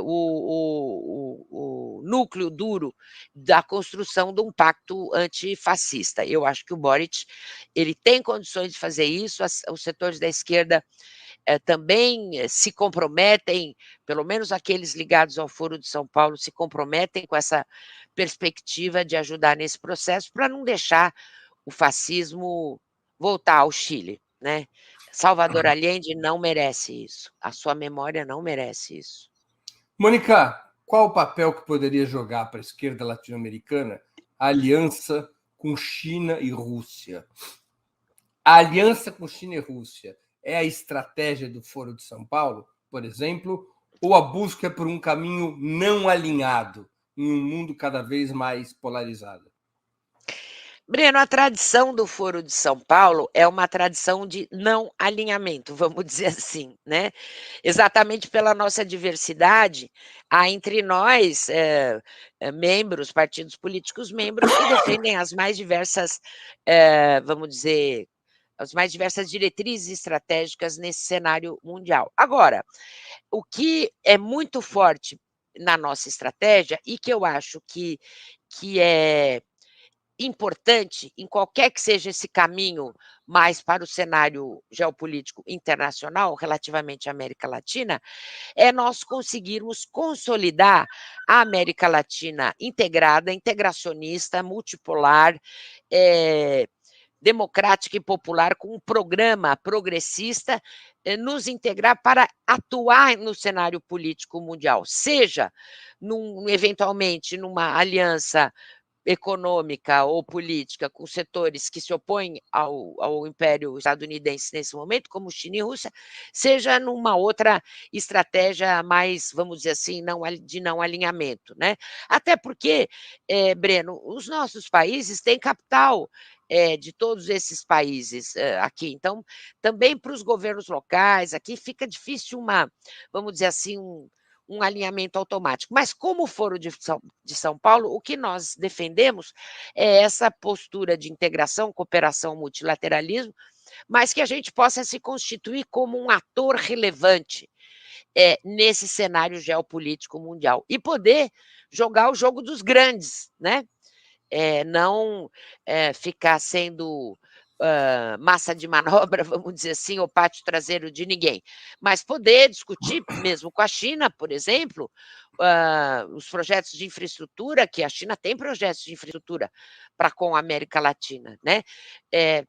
o núcleo duro da construção de um pacto antifascista. Eu acho que o Boric, ele tem condições de fazer isso, os setores da esquerda também se comprometem, pelo menos aqueles ligados ao Foro de São Paulo, se comprometem com essa perspectiva de ajudar nesse processo, para não deixar o fascismo voltar ao Chile, né. Salvador Allende não merece isso, a sua memória não merece isso. Mônica, qual o papel que poderia jogar para a esquerda latino-americana a aliança com China e Rússia? A aliança com China e Rússia é a estratégia do Foro de São Paulo, por exemplo, ou a busca por um caminho não alinhado em um mundo cada vez mais polarizado? Breno, a tradição do Foro de São Paulo é uma tradição de não alinhamento, vamos dizer assim, né. Exatamente pela nossa diversidade, há entre nós, membros, partidos políticos membros, que defendem as mais diversas, vamos dizer, as mais diversas diretrizes estratégicas nesse cenário mundial. Agora, o que é muito forte na nossa estratégia, e que eu acho que é importante, em qualquer que seja esse caminho mais para o cenário geopolítico internacional, relativamente à América Latina, é nós conseguirmos consolidar a América Latina integrada, integracionista, multipolar, democrática e popular, com um programa progressista, nos integrar para atuar no cenário político mundial, seja eventualmente numa aliança econômica ou política com setores que se opõem ao império estadunidense nesse momento, como China e Rússia, seja numa outra estratégia mais, vamos dizer assim, de não alinhamento, né? Até porque, Breno, os nossos países têm capital de todos esses países aqui. Então, também para os governos locais, aqui fica difícil vamos dizer assim, um alinhamento automático. Mas, como o Foro de São Paulo, o que nós defendemos é essa postura de integração, cooperação, multilateralismo, mas que a gente possa se constituir como um ator relevante nesse cenário geopolítico mundial e poder jogar o jogo dos grandes, né? Não ficar sendo massa de manobra, vamos dizer assim, ou pátio traseiro de ninguém, mas poder discutir, mesmo com a China, por exemplo, os projetos de infraestrutura, que a China tem projetos de infraestrutura para com a América Latina, né?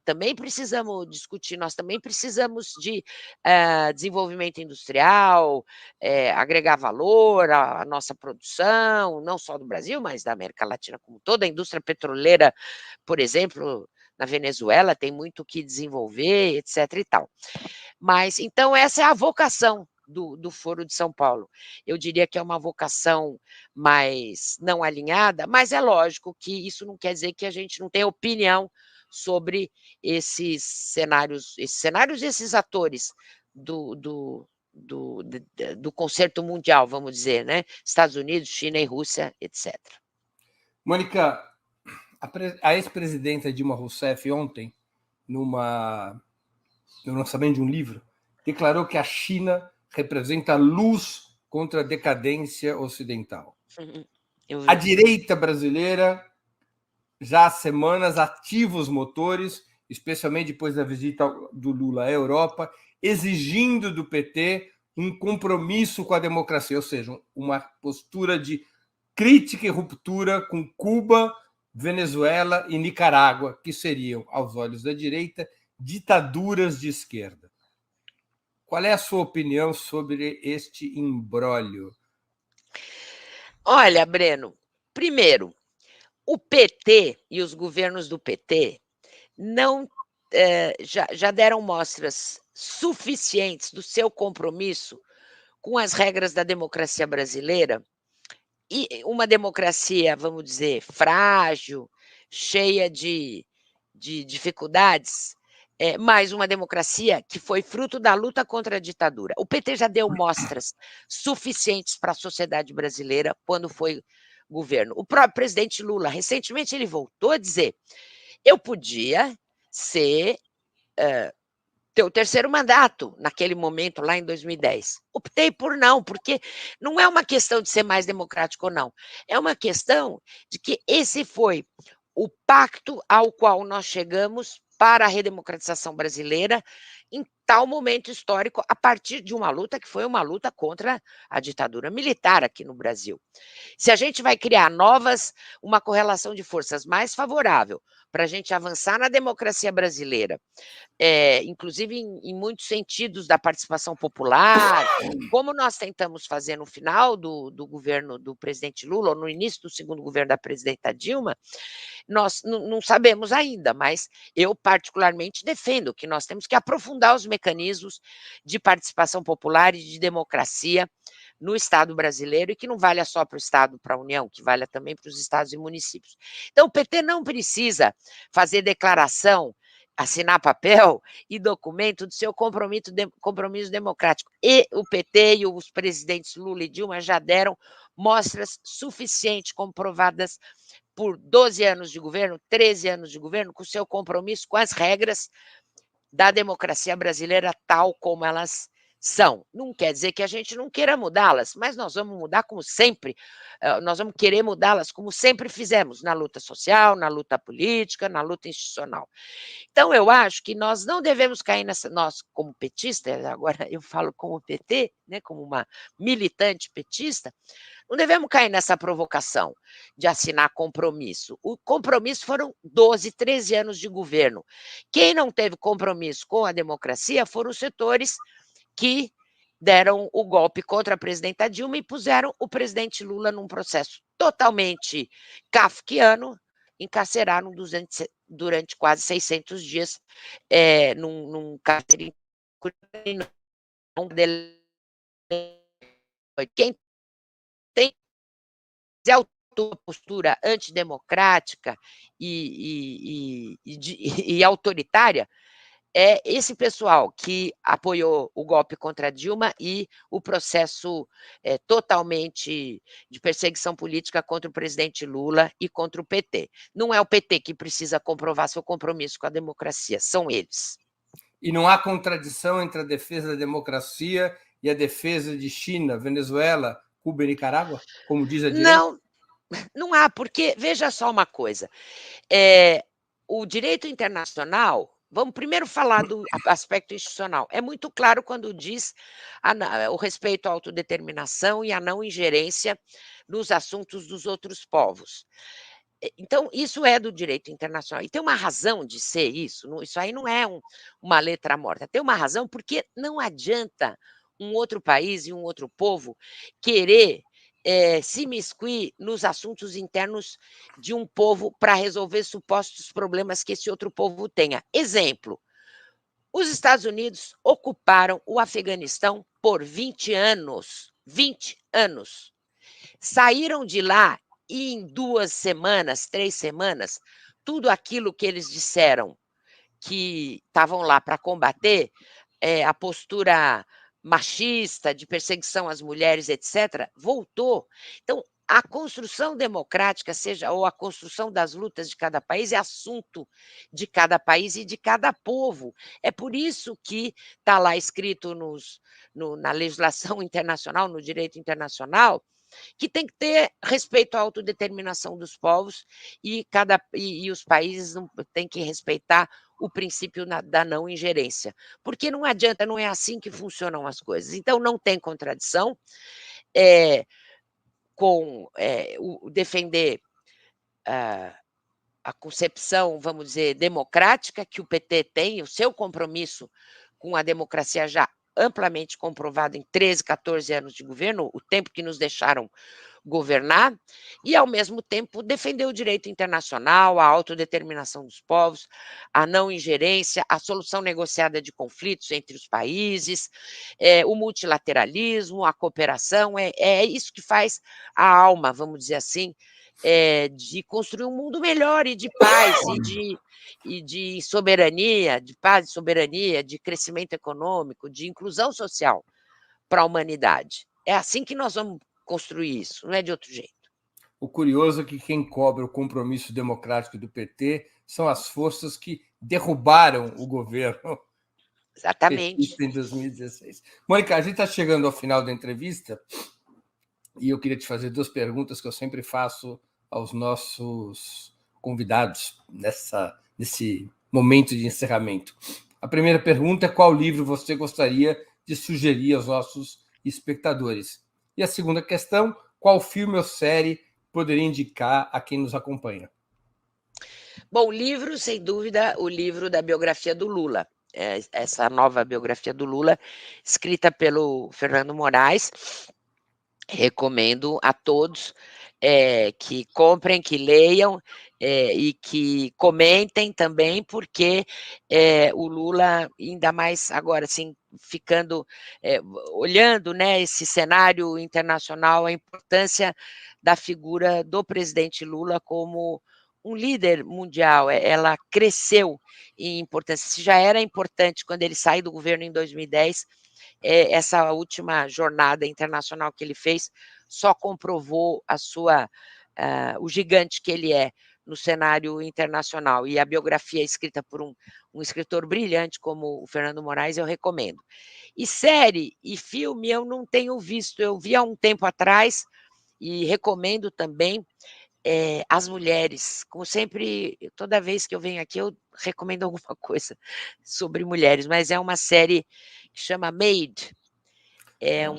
Também precisamos discutir, nós também precisamos de desenvolvimento industrial, agregar valor à nossa produção, não só do Brasil, mas da América Latina como toda, a indústria petroleira, por exemplo, na Venezuela tem muito o que desenvolver, etc. e tal. Mas, então, essa é a vocação do Foro de São Paulo. Eu diria que é uma vocação mais não alinhada, mas é lógico que isso não quer dizer que a gente não tenha opinião sobre esses cenários e esses atores do concerto mundial, vamos dizer, né? Estados Unidos, China e Rússia, etc. Mônica, a ex-presidenta Dilma Rousseff ontem, no lançamento de um livro, declarou que a China representa luz contra a decadência ocidental. A direita brasileira já há semanas ativa os motores, especialmente depois da visita do Lula à Europa, exigindo do PT um compromisso com a democracia, ou seja, uma postura de crítica e ruptura com Cuba, Venezuela e Nicarágua, que seriam, aos olhos da direita, ditaduras de esquerda. Qual é a sua opinião sobre este imbróglio? Olha, Breno, primeiro, o PT e os governos do PT não já deram mostras suficientes do seu compromisso com as regras da democracia brasileira, e uma democracia, vamos dizer, frágil, cheia de dificuldades, mas uma democracia que foi fruto da luta contra a ditadura. O PT já deu mostras suficientes para a sociedade brasileira quando foi governo. O próprio presidente Lula, recentemente, ele voltou a dizer: eu podia ter o terceiro mandato naquele momento, lá em 2010. Optei por não, porque não é uma questão de ser mais democrático ou não, é uma questão de que esse foi o pacto ao qual nós chegamos para a redemocratização brasileira em tal momento histórico, a partir de uma luta que foi uma luta contra a ditadura militar aqui no Brasil. Se a gente vai criar uma correlação de forças mais favorável para a gente avançar na democracia brasileira, inclusive em muitos sentidos da participação popular, como nós tentamos fazer no final do governo do presidente Lula, ou no início do segundo governo da presidenta Dilma, nós não sabemos ainda, mas eu particularmente defendo que nós temos que aprofundar os mecanismos de participação popular e de democracia no Estado brasileiro, e que não valha só para o Estado, para a União, que valha também para os estados e municípios. Então, o PT não precisa fazer declaração, assinar papel e documento do seu compromisso democrático. E o PT e os presidentes Lula e Dilma já deram mostras suficientes, comprovadas por 12 anos de governo, 13 anos de governo, com o seu compromisso com as regras da democracia brasileira tal como elas São. Não quer dizer que a gente não queira mudá-las, mas nós vamos mudar como sempre, nós vamos querer mudá-las como sempre fizemos, na luta social, na luta política, na luta institucional. Então eu acho que nós não devemos cair nessa, nós como petistas, agora eu falo como PT, né, como uma militante petista, não devemos cair nessa provocação de assinar compromisso. O compromisso foram 12, 13 anos de governo. Quem não teve compromisso com a democracia foram os setores que deram o golpe contra a presidenta Dilma e puseram o presidente Lula num processo totalmente kafkiano, encarceraram durante quase 600 dias num cárcere. Quem tem a postura antidemocrática e autoritária é esse pessoal que apoiou o golpe contra a Dilma e o processo totalmente de perseguição política contra o presidente Lula e contra o PT. Não é o PT que precisa comprovar seu compromisso com a democracia, são eles. E não há contradição entre a defesa da democracia e a defesa de China, Venezuela, Cuba e Nicarágua, como diz a direita? Não há, porque veja só uma coisa, o direito internacional. Vamos primeiro falar do aspecto institucional. É muito claro quando diz o respeito à autodeterminação e a não ingerência nos assuntos dos outros povos. Então, isso é do direito internacional. E tem uma razão de ser isso. Isso aí não é uma letra morta. Tem uma razão porque não adianta um outro país e um outro povo querer se imiscuir nos assuntos internos de um povo para resolver supostos problemas que esse outro povo tenha. Exemplo, os Estados Unidos ocuparam o Afeganistão por 20 anos. 20 anos. Saíram de lá e em 2 semanas, 3 semanas, tudo aquilo que eles disseram que estavam lá para combater, a postura machista, de perseguição às mulheres, etc., voltou. Então, a construção democrática, seja ou a construção das lutas de cada país, é assunto de cada país e de cada povo. É por isso que está lá escrito na legislação internacional, no direito internacional, que tem que ter respeito à autodeterminação dos povos e os países têm que respeitar o princípio da não ingerência, porque não adianta, não é assim que funcionam as coisas. Então, não tem contradição com defender a concepção, vamos dizer, democrática que o PT tem, o seu compromisso com a democracia já amplamente comprovado em 13, 14 anos de governo, o tempo que nos deixaram governar, e, ao mesmo tempo, defender o direito internacional, a autodeterminação dos povos, a não ingerência, a solução negociada de conflitos entre os países, o multilateralismo, a cooperação, é isso que faz a alma, vamos dizer assim, de construir um mundo melhor e de paz e de soberania, de paz e soberania, de crescimento econômico, de inclusão social para a humanidade. É assim que nós vamos construir isso, não é de outro jeito. O curioso é que quem cobra o compromisso democrático do PT são as forças que derrubaram o governo Exatamente. em 2016. Mônica, a gente está chegando ao final da entrevista e eu queria te fazer 2 perguntas que eu sempre faço aos nossos convidados nesse momento de encerramento. A primeira pergunta é: qual livro você gostaria de sugerir aos nossos espectadores? E a segunda questão: qual filme ou série poderia indicar a quem nos acompanha? Bom, livro, sem dúvida, o livro da biografia do Lula. Essa nova biografia do Lula, escrita pelo Fernando Moraes. Recomendo a todos que comprem, que leiam e que comentem também, porque o Lula, ainda mais agora, assim, ficando, olhando, né, esse cenário internacional, a importância da figura do presidente Lula como um líder mundial. Ela cresceu em importância. Se já era importante quando ele saiu do governo em 2010, essa última jornada internacional que ele fez só comprovou o gigante que ele é no cenário internacional. E a biografia é escrita por um escritor brilhante como o Fernando Moraes, eu recomendo. E série e filme eu não tenho visto, eu vi há um tempo atrás e recomendo também As Mulheres. Como sempre, toda vez que eu venho aqui, eu recomendo alguma coisa sobre mulheres, mas é uma série que chama Maid. É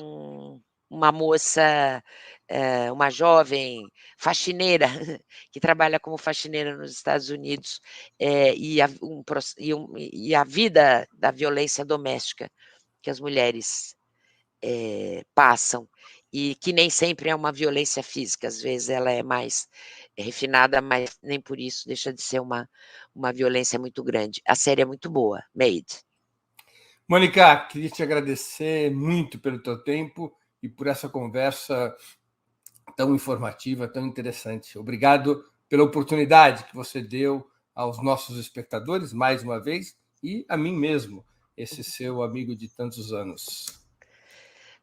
uma moça, uma jovem faxineira que trabalha como faxineira nos Estados Unidos, e a vida da violência doméstica que as mulheres passam, e que nem sempre é uma violência física, às vezes ela é mais refinada, mas nem por isso deixa de ser uma violência muito grande. A série é muito boa, Maid. Mônica, queria te agradecer muito pelo teu tempo e por essa conversa tão informativa, tão interessante. Obrigado pela oportunidade que você deu aos nossos espectadores, mais uma vez, e a mim mesmo, esse seu amigo de tantos anos.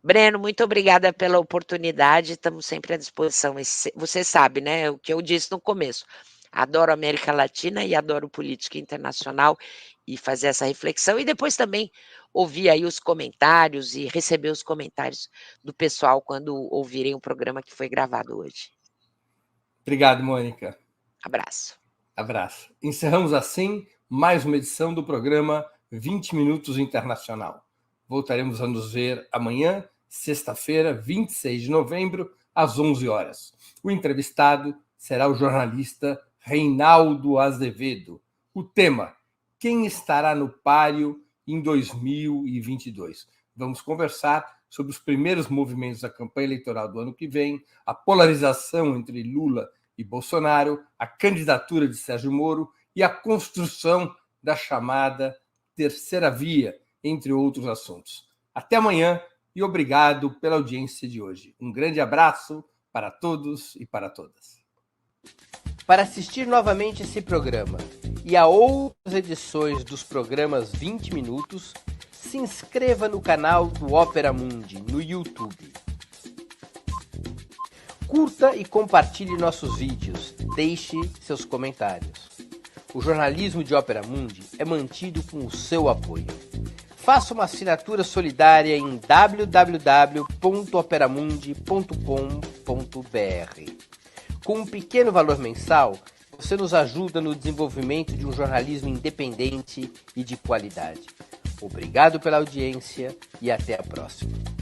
Breno, muito obrigada pela oportunidade, estamos sempre à disposição. Você sabe, né, o que eu disse no começo, adoro América Latina e adoro política internacional e fazer essa reflexão, e depois também ouvir aí os comentários e receber os comentários do pessoal quando ouvirem o programa que foi gravado hoje. Obrigado, Mônica. Abraço. Abraço. Encerramos assim mais uma edição do programa 20 Minutos Internacional. Voltaremos a nos ver amanhã, sexta-feira, 26 de novembro, às 11 horas. O entrevistado será o jornalista Reinaldo Azevedo. O tema: quem estará no páreo em 2022? Vamos conversar sobre os primeiros movimentos da campanha eleitoral do ano que vem, a polarização entre Lula e Bolsonaro, a candidatura de Sérgio Moro e a construção da chamada terceira via, entre outros assuntos. Até amanhã e obrigado pela audiência de hoje. Um grande abraço para todos e para todas. Para assistir novamente esse programa e a outras edições dos programas 20 Minutos, se inscreva no canal do Ópera Mundi no YouTube. Curta e compartilhe nossos vídeos, deixe seus comentários. O jornalismo de Ópera Mundi é mantido com o seu apoio. Faça uma assinatura solidária em www.operamundi.com.br. Com um pequeno valor mensal, você nos ajuda no desenvolvimento de um jornalismo independente e de qualidade. Obrigado pela audiência e até a próxima.